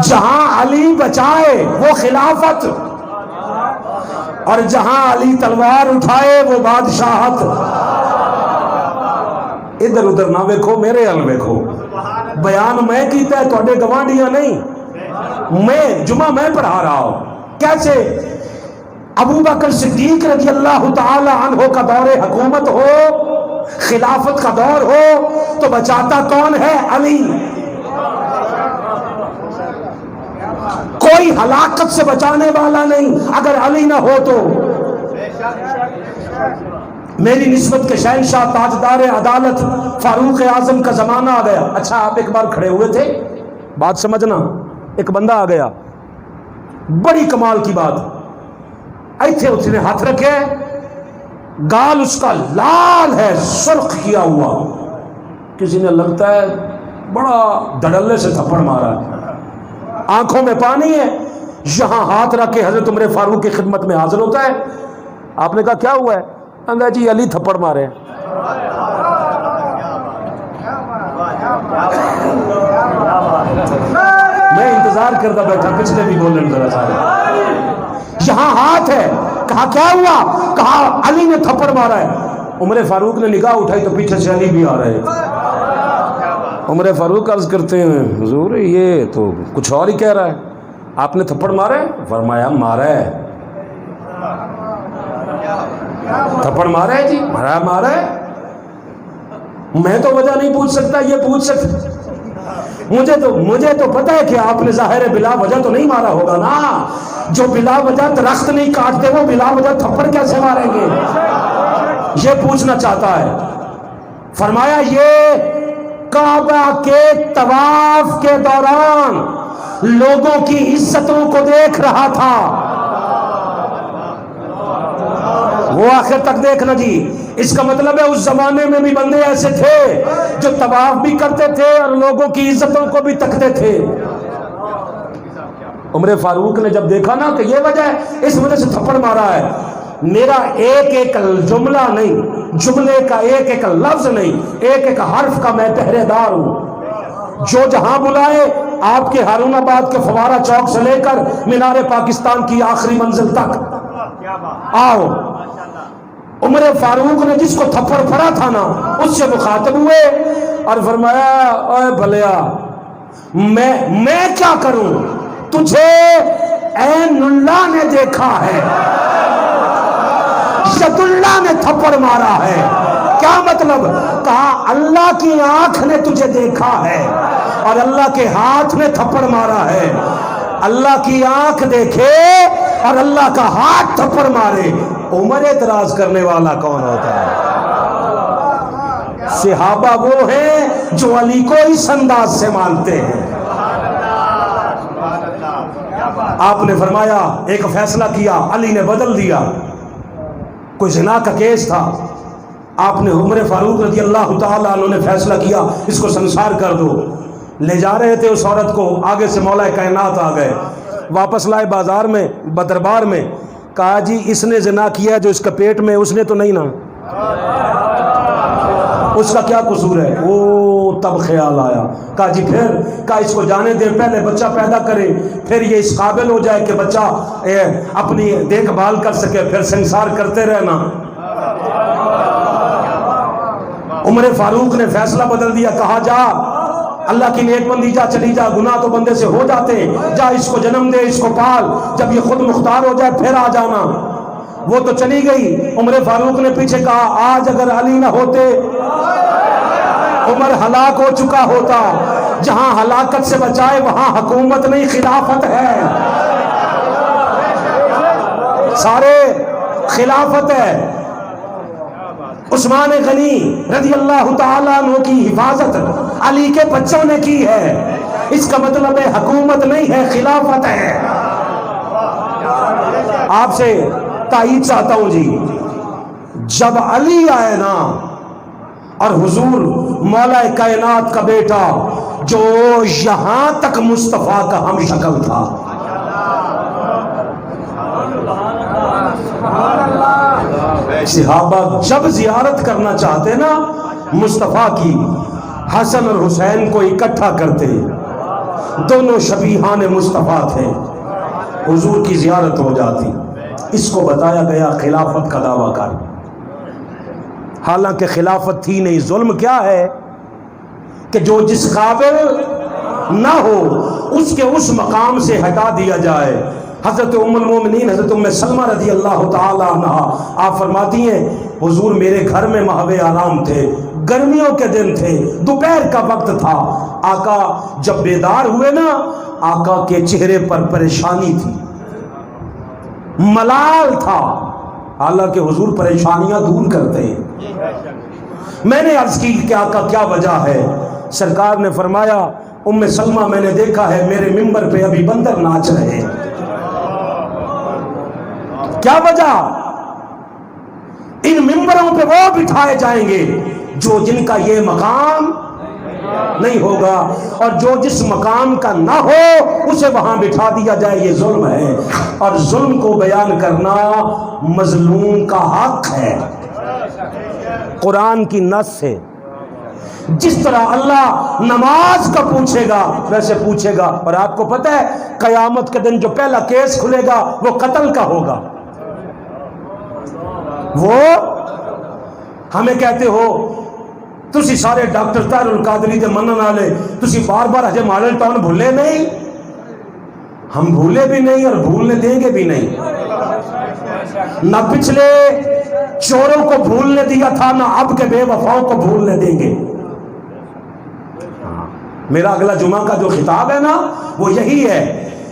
جہاں علی بچائے وہ خلافت، اور جہاں علی تلوار اٹھائے وہ بادشاہت۔ ادھر ادھر نہ ویکھو، میرے ال ویکھو، بیان میں کیتا ہے، تھوڑے گوانڈیاں نہیں، میں جمعہ میں پڑھا رہا ہوں۔ کیسے؟ ابو بکر صدیق رضی اللہ تعالی عنہ کا دور حکومت ہو، خلافت کا دور ہو، تو بچاتا کون ہے؟ علی۔ کوئی ہلاکت سے بچانے والا نہیں اگر علی نہ ہو تو۔ میری نسبت کے شہنشاہ تاجدار عدالت فاروق اعظم کا زمانہ آ گیا۔ اچھا آپ ایک بار کھڑے ہوئے تھے، بات سمجھنا، ایک بندہ آ گیا، بڑی کمال کی بات، ایتھے اس نے ہاتھ رکھے، گال اس کا لال ہے، سرخ کیا ہوا، کسی نے لگتا ہے بڑا دھڑلے سے تھپڑ مارا ہے، آنکھوں میں پانی ہے، یہاں ہاتھ رکھ کے حضرت عمر فاروق کی خدمت میں حاضر ہوتا ہے۔ آپ نے کہا کیا ہوا ہے؟ کہا جی علی تھپڑ مارے۔ میں انتظار کرتا بیٹھا، پچھلے بھی بولنے ذرا سارے، یہاں ہاتھ ہے، کہا کیا ہوا؟ کہا علی نے تھپڑ مارا ہے۔ عمر فاروق نے نگاہ اٹھائی تو پیچھے سے علی بھی آ رہے تھے۔ عمر فاروق عرض کرتے ہیں حضور یہ تو کچھ اور ہی کہہ رہا ہے، آپ نے تھپڑ مارا ہے؟ فرمایا مارا ہے۔ تھپڑ مارا ہے جی؟ مارا ہے۔ میں تو وجہ نہیں پوچھ سکتا، یہ پوچھ سکتا، مجھے تو پتہ ہے کہ آپ نے ظاہر بلا وجہ تو نہیں مارا ہوگا نا، جو بلا وجہ درخت نہیں کاٹتے وہ بلا وجہ تھپڑ کیسے ماریں گے؟ یہ پوچھنا چاہتا ہے۔ فرمایا یہ کعبہ کے طواف کے دوران لوگوں کی عزتوں کو دیکھ رہا تھا، وہ آخر تک دیکھنا جی۔ اس کا مطلب ہے اس زمانے میں بھی بندے ایسے تھے جو طواف بھی کرتے تھے اور لوگوں کی عزتوں کو بھی تکتے تھے۔ عمر فاروق نے جب دیکھا نا کہ یہ وجہ ہے، اس وجہ سے تھپڑ مارا ہے، میرا ایک ایک جملہ نہیں، جملے کا ایک ایک لفظ نہیں، ایک ایک حرف کا میں پہرے دار ہوں، جو جہاں بلائے، آپ کے ہارون آباد کے فوارہ چوک سے لے کر مینار پاکستان کی آخری منزل تک آؤ۔ عمر فاروق نے جس کو تھپڑ پڑا تھا نا، اس سے مخاطب ہوئے اور فرمایا اے بھلیا میں کیا کروں، تجھے عین اللہ نے دیکھا ہے، ید اللہ نے تھپڑ مارا ہے۔ کیا مطلب؟ کہا اللہ کی آنکھ نے تجھے دیکھا ہے اور اللہ کے ہاتھ نے تھپڑ مارا ہے۔ اللہ کی آنکھ دیکھے اور اللہ کا ہاتھ تھپڑ مارے، عمر اعتراض کرنے والا کون ہوتا ہے؟ صحابہ وہ ہیں جو علی کو اس انداز سے مانتے ہیں۔ آپ نے فرمایا ایک فیصلہ کیا، علی نے بدل دیا، کوئی زنا کا کیس تھا، آپ نے عمر فاروق رضی اللہ تعالیٰ عنہ نے فیصلہ کیا اس کو سنسار کر دو۔ لے جا رہے تھے اس عورت کو، آگے سے مولا کائنات آ گئے، واپس لائے بازار میں دربار میں، کہا جی اس نے زنا کیا جو اس کا پیٹ میں، اس نے تو نہیں نا، اس کا کیا قصور ہے؟ وہ تب خیال آیا، کہا جی پھر، کہا اس کو جانے دے، پہلے بچہ پیدا کرے، پھر یہ اس قابل ہو جائے کہ بچہ اپنی دیکھ بھال کر سکے، پھر سنسار کرتے رہنا۔ عمر فاروق نے فیصلہ بدل دیا، کہا جا اللہ کی نیک بندی، جا چلی جا، گناہ تو بندے سے ہو جاتے ہیں، جا اس کو جنم دے، اس کو پال، جب یہ خود مختار ہو جائے پھر آ جانا۔ وہ تو چلی گئی، عمر فاروق نے پیچھے کہا آج اگر علی نہ ہوتے عمر ہلاک ہو چکا ہوتا۔ جہاں ہلاکت سے بچائے وہاں حکومت نہیں خلافت ہے، سارے خلافت ہے۔ عثمان غنی رضی اللہ تعالیٰ عنہ کی حفاظت علی کے بچوں نے کی ہے، اس کا مطلب ہے حکومت نہیں ہے، خلافت ہے۔ آپ سے تائید چاہتا ہوں جی، جب علی آئے نا اور حضور مولا کائنات کا بیٹا جو یہاں تک مصطفیٰ کا ہم شکل تھا، صحابہ جب زیارت کرنا چاہتے نا مصطفیٰ کی، حسن اور حسین کو اکٹھا کرتے، دونوں شبیہان مصطفیٰ تھے، حضور کی زیارت ہو جاتی۔ اس کو بتایا گیا خلافت کا دعویٰ کر، حالانکہ خلافت تھی نہیں۔ ظلم کیا ہے کہ جو جس قابل نہ ہو اس کے اس مقام سے ہٹا دیا جائے۔ حضرت ام المومنین حضرت ام سلمہ رضی اللہ تعالی عنہ آپ فرماتی ہیں حضور میرے گھر میں مہوے آرام تھے، گرمیوں کے دن تھے، دوپہر کا وقت تھا، آقا جب بیدار ہوئے نا آقا کے چہرے پر پریشانی تھی، ملال تھا، حالانکہ حضور پریشانیاں دور کرتے ہیں۔ میں نے عرض کی کہ آقا کیا وجہ ہے؟ سرکار نے فرمایا ام سلمہ میں نے دیکھا ہے میرے ممبر پہ ابھی بندر ناچ رہے ہیں۔ کیا وجہ؟ ان ممبروں پہ وہ بٹھائے جائیں گے جو جن کا یہ مقام نہیں ہوگا، اور جو جس مقام کا نہ ہو اسے وہاں بٹھا دیا جائے، یہ ظلم ہے، اور ظلم کو بیان کرنا مظلوم کا حق ہے، قرآن کی نص ہے۔ جس طرح اللہ نماز کا پوچھے گا ویسے پوچھے گا، اور آپ کو پتہ ہے قیامت کے دن جو پہلا کیس کھلے گا وہ قتل کا ہوگا۔ وہ ہمیں کہتے ہو تسی سارے ڈاکٹر طاہر القادری دے منن والے، تسی بار بار ہجے ماڈل ٹاؤن بھولے نہیں، ہم بھولے بھی نہیں اور بھولنے دیں گے بھی نہیں۔ نہ پچھلے چوروں کو بھولنے دیا تھا، نہ اب کے بے وفاؤں کو بھولنے دیں گے۔ میرا اگلا جمعہ کا جو خطاب ہے نا وہ یہی ہے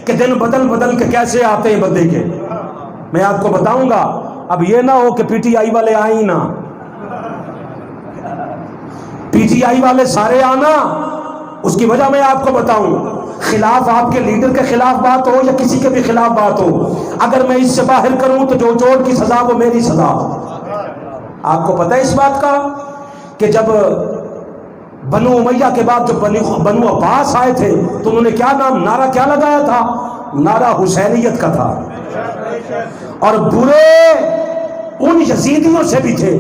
کہ دن بدل بدل کے کیسے آتے ہیں بندے کے۔ میں آپ کو بتاؤں گا، اب یہ نہ ہو کہ پی ٹی آئی والے آئیں نا، پی ٹی آئی والے سارے آنا، اس کی وجہ میں آپ کو بتاؤں، خلاف آپ کے لیڈر کے خلاف بات ہو یا کسی کے بھی خلاف بات ہو، اگر میں اس سے باہر کروں تو جو چور کی سزا وہ میری سزا۔ آپ کو پتہ ہے اس بات کا کہ جب بنو امیہ کے بعد جب بنو عباس آئے تھے تو انہوں نے کیا نعرہ کیا لگایا تھا؟ نعرہ حسینیت کا تھا، اور برے ان یزیدیوں سے بھی تھے۔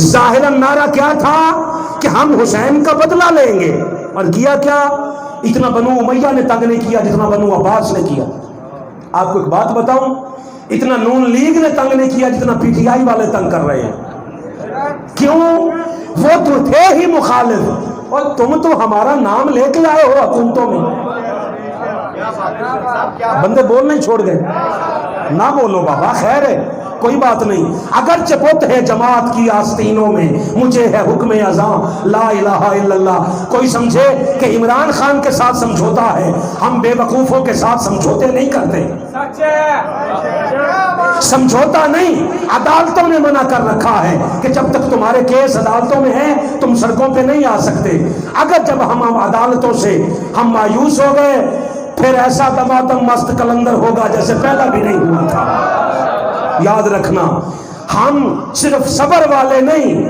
ظاہراً نعرہ کیا تھا کہ ہم حسین کا بدلہ لیں گے، اور کیا کیا؟ اتنا بنو امیہ نے تنگ نہیں کیا جتنا بنو عباس نے کیا۔ آپ کو ایک بات بتاؤں، اتنا نون لیگ نے تنگ نہیں کیا جتنا پی ٹی آئی والے تنگ کر رہے ہیں۔ کیوں؟ وہ تو تھے ہی مخالف، اور تم تو ہمارا نام لے کے آئے ہو حکومتوں میں۔ بندے بول نہیں چھوڑ گئے، نہ بولو بابا، خیر ہے کوئی بات نہیں، اگرچہ بت ہے جماعت کی آستینوں میں، مجھے ہے حکم اذاں لا الہ الا اللہ۔ کوئی سمجھے کہ عمران خان کے ساتھ سمجھوتا ہے، ہم بے وقوفوں کے ساتھ سمجھوتے نہیں کرتے۔ سمجھوتا نہیں، عدالتوں نے منع کر رکھا ہے کہ جب تک تمہارے کیس عدالتوں میں ہیں تم سڑکوں پہ نہیں آ سکتے۔ اگر جب ہم عدالتوں سے ہم مایوس ہو گئے پھر ایسا دمادم مست کلندر ہوگا جیسے پہلا بھی نہیں ہوا تھا۔ یاد رکھنا، ہم صرف صبر والے نہیں،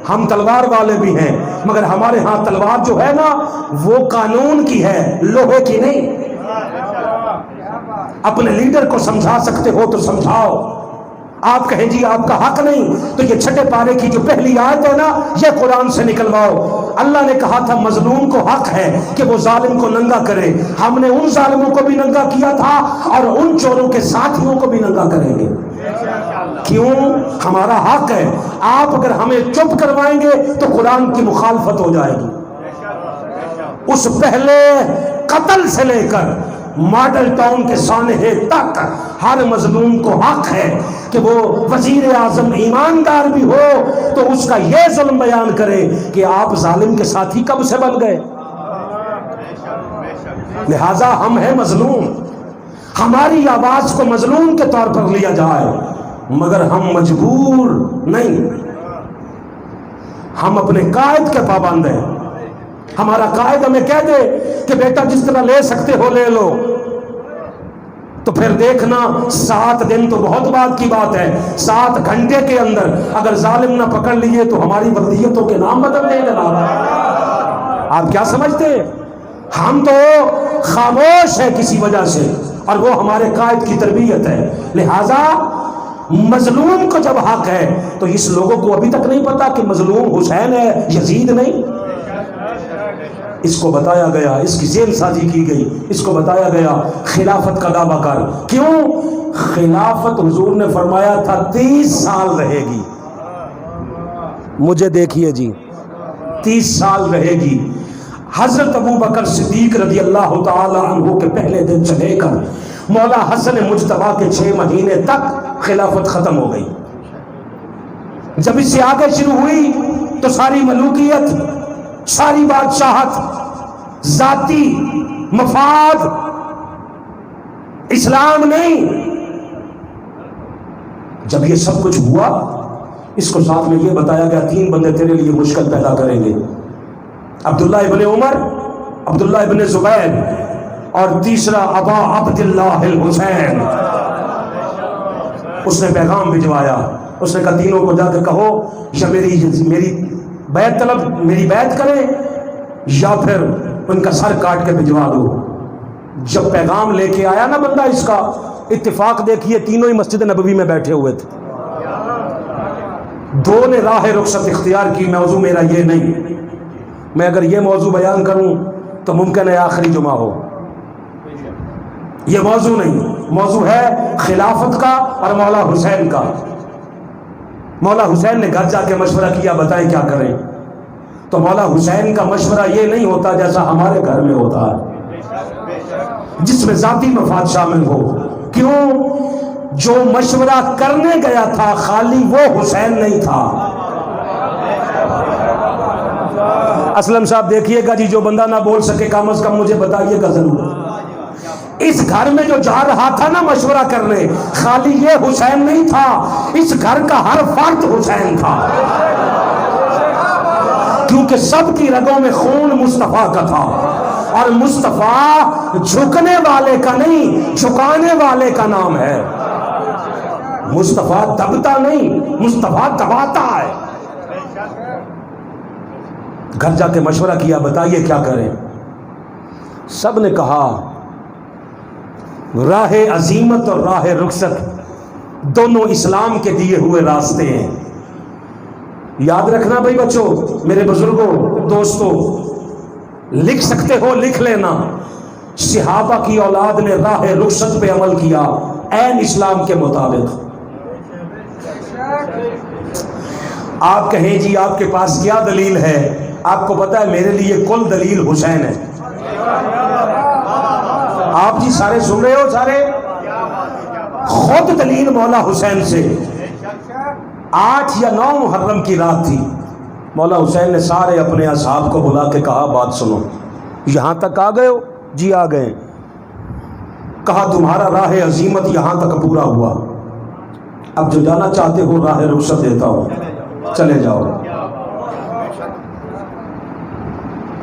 ہم تلوار والے بھی ہیں، مگر ہمارے ہاں تلوار جو ہے نا وہ قانون کی ہے، لوہے کی نہیں۔ اپنے لیڈر کو سمجھا سکتے ہو تو سمجھاؤ، آپ کہیں جی آپ کا حق نہیں تو یہ چھٹے پارے کی جو پہلی آیت ہے نا یہ قرآن سے نکلواؤ۔ اللہ نے کہا تھا مظلوم کو حق ہے کہ وہ ظالم کو ننگا کرے، ہم نے ان ظالموں کو بھی ننگا کیا تھا اور ان چوروں کے ساتھیوں کو بھی ننگا کریں گے۔ کیوں؟ ہمارا حق ہے۔ آپ اگر ہمیں چپ کروائیں گے تو قرآن کی مخالفت ہو جائے گی۔ اس پہلے قتل سے لے کر ماڈل ٹاؤن کے سانحے تک ہر مظلوم کو حق ہے کہ وہ وزیر اعظم ایماندار بھی ہو تو اس کا یہ ظلم بیان کرے کہ آپ ظالم کے ساتھی کب سے بن گئے۔ لہذا ہم ہیں مظلوم، ہماری آواز کو مظلوم کے طور پر لیا جائے، مگر ہم مجبور نہیں، ہم اپنے قائد کے پابند ہیں۔ ہمارا قائد ہمیں کہہ دے کہ بیٹا جس طرح لے سکتے ہو لے لو، تو پھر دیکھنا 7 دن تو بہت بعد کی بات ہے، 7 گھنٹے کے اندر اگر ظالم نہ پکڑ لیے تو ہماری بلدیتوں کے نام بدل دیں گے۔ آپ کیا سمجھتے؟ ہم تو خاموش ہیں کسی وجہ سے، اور وہ ہمارے قائد کی تربیت ہے۔ لہذا مظلوم کو جب حق ہے تو اس لوگوں کو ابھی تک نہیں پتا کہ مظلوم حسین ہے، یزید نہیں۔ اس کو بتایا گیا، اس کی ذہن سازی کی گئی، اس کو بتایا گیا خلافت کا دعویٰ کر۔ کیوں؟ خلافت حضور نے فرمایا تھا 30 سال رہے گی۔ مجھے دیکھیے جی، 30 سال رہے گی۔ حضرت ابو بکر صدیق رضی اللہ تعالی عنہ کے پہلے دن سے لے کر مولا حسن مجتبیٰ کے 6 مہینے تک خلافت ختم ہو گئی۔ جب اس سے آگے شروع ہوئی تو ساری ملوکیت، ساری بادشاہت، ذاتی مفاد، اسلام نہیں۔ جب یہ سب کچھ ہوا اس کو ساتھ میں یہ بتایا گیا 3 بندے تیرے لیے مشکل پیدا کریں گے، عبداللہ ابن عمر، عبداللہ ابن زبیر اور تیسرا ابا عبداللہ الحسین۔ اس نے پیغام بھجوایا، اس نے کہا تینوں کو جا کے کہو یا میری بیعت طلب، میری بیعت کریں یا پھر ان کا سر کاٹ کے بھجوا دو۔ جب پیغام لے کے آیا نا بندہ اس کا، اتفاق دیکھیے تینوں ہی مسجد نبوی میں بیٹھے ہوئے تھے، 2 نے راہ رخصت اختیار کی۔ موضوع میرا یہ نہیں، میں اگر یہ موضوع بیان کروں تو ممکن ہے آخری جمعہ ہو، یہ موضوع نہیں، موضوع ہے خلافت کا اور مولا حسین کا۔ مولا حسین نے گھر جا کے مشورہ کیا بتائیں کیا کریں، تو مولا حسین کا مشورہ یہ نہیں ہوتا جیسا ہمارے گھر میں ہوتا ہے جس میں ذاتی مفاد شامل ہو۔ کیوں؟ جو مشورہ کرنے گیا تھا خالی وہ حسین نہیں تھا۔ اسلم صاحب دیکھیے گا جی، جو بندہ نہ بول سکے کم از کم مجھے بتائیے گا ضرور۔ اس گھر میں جو جا رہا تھا نا مشورہ کرنے، خالی یہ حسین نہیں تھا، اس گھر کا ہر فرد حسین تھا، کیونکہ سب کی رگوں میں خون مصطفیٰ کا تھا، اور مصطفیٰ جھکنے والے کا نہیں جھکانے والے کا نام ہے۔ مصطفیٰ دبتا نہیں، مصطفیٰ دباتا ہے۔ گھر جا کے مشورہ کیا بتائیے کیا کریں۔ سب نے کہا راہ عزیمت اور راہ رخصت دونوں اسلام کے دیے ہوئے راستے ہیں۔ یاد رکھنا بھائی بچوں، میرے بزرگوں، دوستوں، لکھ سکتے ہو لکھ لینا، صحابہ کی اولاد نے راہ رخصت پہ عمل کیا عین اسلام کے مطابق۔ آپ کہیں جی آپ کے پاس کیا دلیل ہے؟ آپ کو پتا ہے میرے لیے کل دلیل حسین ہے۔ آپ جی سارے سن رہے ہو، سارے خود دلیل مولا حسین سے۔ 8 یا 9 محرم کی رات تھی، مولا حسین نے سارے اپنے اصحاب کو بلا کے کہا بات سنو، یہاں تک آ گئے ہو؟ جی آ گئے۔ کہا تمہارا راہ عزیمت یہاں تک پورا ہوا، اب جو جانا چاہتے ہو راہ رخصت دیتا ہوں، چلے جاؤ۔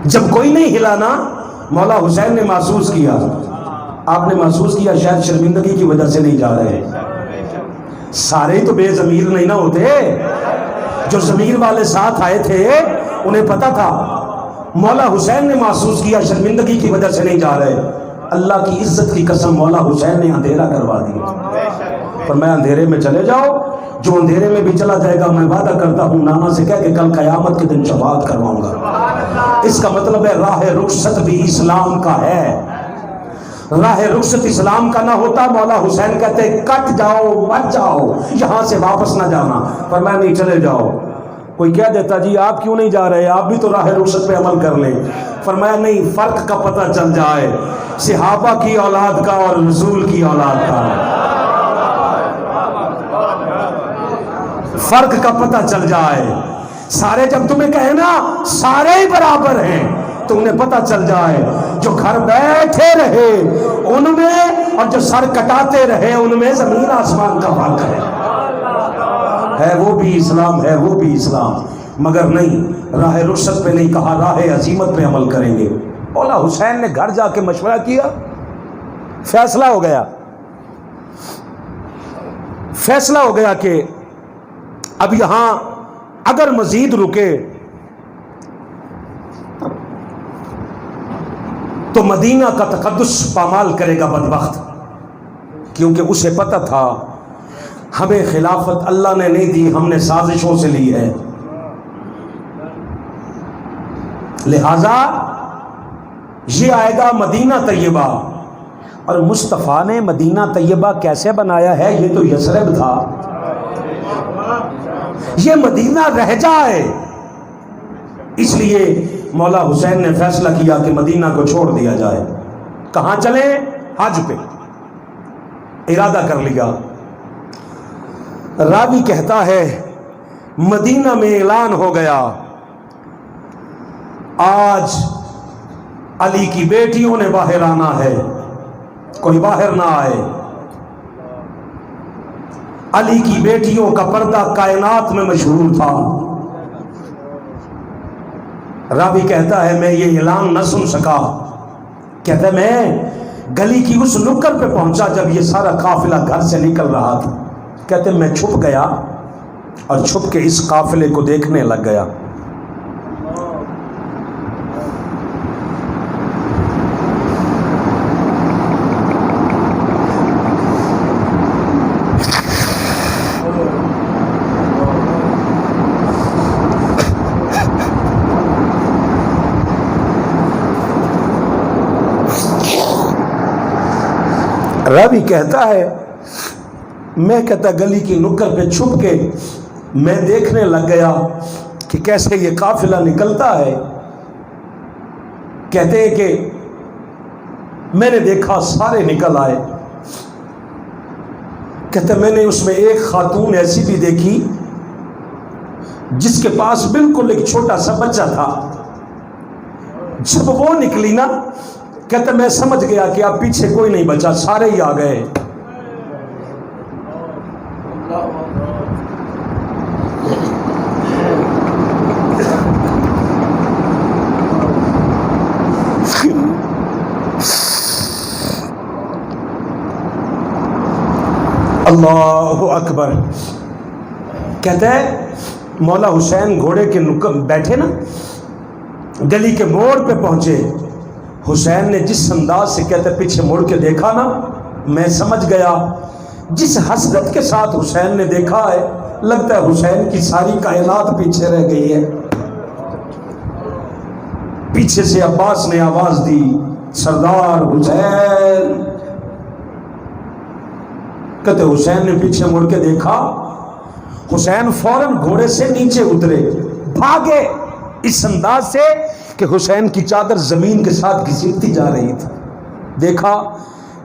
جب کوئی نہیں ہلانا، مولا حسین نے محسوس کیا، آپ نے محسوس کیا شاید شرمندگی کی وجہ سے نہیں جا رہے۔ سارے تو بے ضمیر نہیں نہ ہوتے، جو ضمیر والے ساتھ آئے تھے انہیں پتا تھا۔ مولا حسین نے محسوس کیا شرمندگی کی وجہ سے نہیں جا رہے۔ اللہ کی عزت کی قسم مولا حسین نے اندھیرا کروا دیا، پر میں اندھیرے میں چلے جاؤ، جو اندھیرے میں بھی چلا جائے گا میں وعدہ کرتا ہوں نانا سے کہہ کہ کل قیامت کے دن شفاعت کرواؤں گا۔ اس کا مطلب ہے راہ رخصت بھی اسلام کا ہے۔ راہ رخصت اسلام کا نہ ہوتا مولا حسین کہتے کٹ جاؤ، مت جاؤ، یہاں سے واپس نہ جانا، پر میں نہیں، چلے جاؤ۔ کوئی کہہ دیتا جی آپ کیوں نہیں جا رہے، آپ بھی تو راہ رخصت پہ عمل کر لیں، فرمایا نہیں، فرق کا پتہ چل جائے صحابہ کی اولاد کا اور رسول کی اولاد کا، فرق کا پتہ چل جائے۔ سارے جب تمہیں کہے نا سارے ہی برابر ہیں تو انہیں پتہ چل جائے جو گھر بیٹھے رہے ان میں اور جو سر کٹاتے رہے ان میں زمین آسمان کا فرق ہے وہ بھی اسلام ہے، وہ بھی اسلام، مگر نہیں، راہ رخصت پہ نہیں کہا، راہ عزیمت پہ عمل کریں گے۔ مولا حسین نے گھر جا کے مشورہ کیا، فیصلہ ہو گیا کہ اب یہاں اگر مزید رکے تو مدینہ کا تقدس پامال کرے گا بدبخت، کیونکہ اسے پتہ تھا ہمیں خلافت اللہ نے نہیں دی، ہم نے سازشوں سے لی ہے، لہذا یہ آئے گا مدینہ طیبہ۔ اور مصطفیٰ نے مدینہ طیبہ کیسے بنایا ہے؟ یہ تو یثرب تھا، یہ مدینہ رہ جائے، اس لیے مولا حسین نے فیصلہ کیا کہ مدینہ کو چھوڑ دیا جائے۔ کہاں چلیں؟ حج پہ ارادہ کر لیا۔ راوی کہتا ہے مدینہ میں اعلان ہو گیا آج علی کی بیٹیوں نے باہر آنا ہے، کوئی باہر نہ آئے۔ علی کی بیٹیوں کا پردہ کائنات میں مشہور تھا۔ راوی کہتا ہے میں یہ اعلان نہ سن سکا، کہتا ہے میں گلی کی اس نکڑ پہ پہنچا جب یہ سارا قافلہ گھر سے نکل رہا تھا، کہتے ہیں میں چھپ گیا اور چھپ کے اس قافلے کو دیکھنے لگ گیا۔ راوی کہتا ہے میں کہتا گلی کی نکڑ پہ چھپ کے میں دیکھنے لگ گیا کہ کیسے یہ قافلہ نکلتا ہے۔ کہتے ہیں کہ میں نے دیکھا سارے نکل آئے، کہتے میں نے اس میں ایک خاتون ایسی بھی دیکھی جس کے پاس بالکل ایک چھوٹا سا بچہ تھا۔ جب وہ نکلی نا کہتے میں سمجھ گیا کہ اب پیچھے کوئی نہیں بچا، سارے ہی آ گئے۔ اللہ اکبر۔ کہتے ہیں مولا حسین گھوڑے کے بیٹھے نا، گلی کے موڑ پہ پہنچے، حسین نے جس انداز سے کہتے پیچھے مڑ کے دیکھا نا، میں سمجھ گیا جس حسرت کے ساتھ حسین نے دیکھا ہے لگتا ہے حسین کی ساری کائنات پیچھے رہ گئی ہے۔ پیچھے سے عباس نے آواز دی سردار حسین، کہتے حسین نے پیچھے مڑ کے دیکھا، حسین فوراً گھوڑے سے نیچے اترے، بھاگے اس انداز سے کہ حسین کی چادر زمین کے ساتھ گھسیٹتی جا رہی تھی۔ دیکھا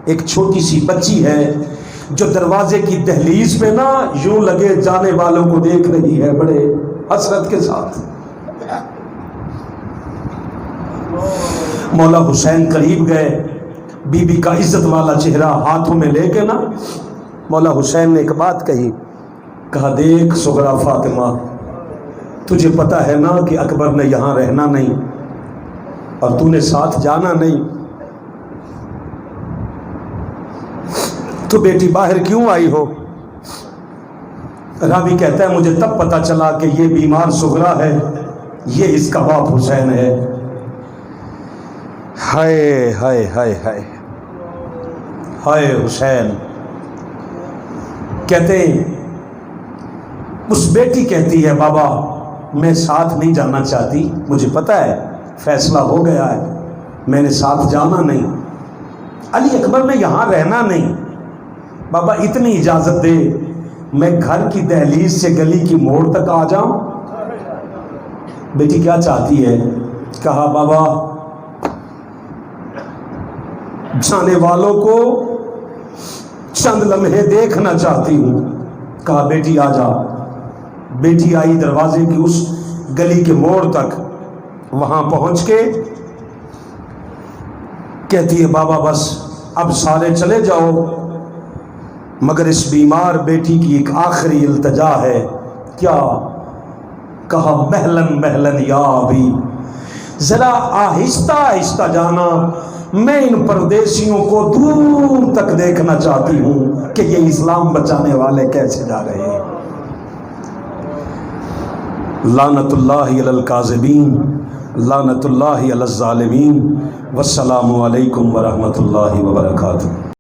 ایک چھوٹی سی بچی ہے جو دروازے کی دہلیز پہ نا یوں لگے جانے والوں کو دیکھ رہی ہے بڑے حسرت کے ساتھ۔ مولا حسین قریب گئے، بی بی کا عزت والا چہرہ ہاتھوں میں لے کے نا مولا حسین نے ایک بات کہی، کہا دیکھ صغرا فاطمہ، تجھے پتہ ہے نا کہ اکبر نے یہاں رہنا نہیں اور تو نے ساتھ جانا نہیں، تو بیٹی باہر کیوں آئی ہو؟ راوی کہتا ہے مجھے تب پتہ چلا کہ یہ بیمار صغرا ہے، یہ اس کا باپ حسین ہے۔ ہائے ہائے ہائے ہائے ہائے حسین۔ کہتے ہیں اس بیٹی کہتی ہے بابا میں ساتھ نہیں جانا چاہتی، مجھے پتہ ہے فیصلہ ہو گیا ہے، میں نے ساتھ جانا نہیں، علی اکبر نے یہاں رہنا نہیں، بابا اتنی اجازت دے میں گھر کی دہلیز سے گلی کی موڑ تک آ جاؤں۔ بیٹی کیا چاہتی ہے؟ کہا بابا جانے والوں کو چند لمحے دیکھنا چاہتی ہوں۔ کہا بیٹی آ جا۔ بیٹی آئی دروازے کی اس گلی کے موڑ تک، وہاں پہنچ کے کہتی ہے بابا بس اب سارے چلے جاؤ، مگر اس بیمار بیٹی کی ایک آخری التجا ہے۔ کیا؟ کہا مہلن مہلن یا ابھی، ذرا آہستہ آہستہ جانا، میں ان پردیسیوں کو دور تک دیکھنا چاہتی ہوں کہ یہ اسلام بچانے والے کیسے جا رہے ہیں۔ لعنت اللہ علی الکاذبین، لعنت اللہ علی الظالمین، والسلام علیکم ورحمۃ اللہ وبرکاتہ۔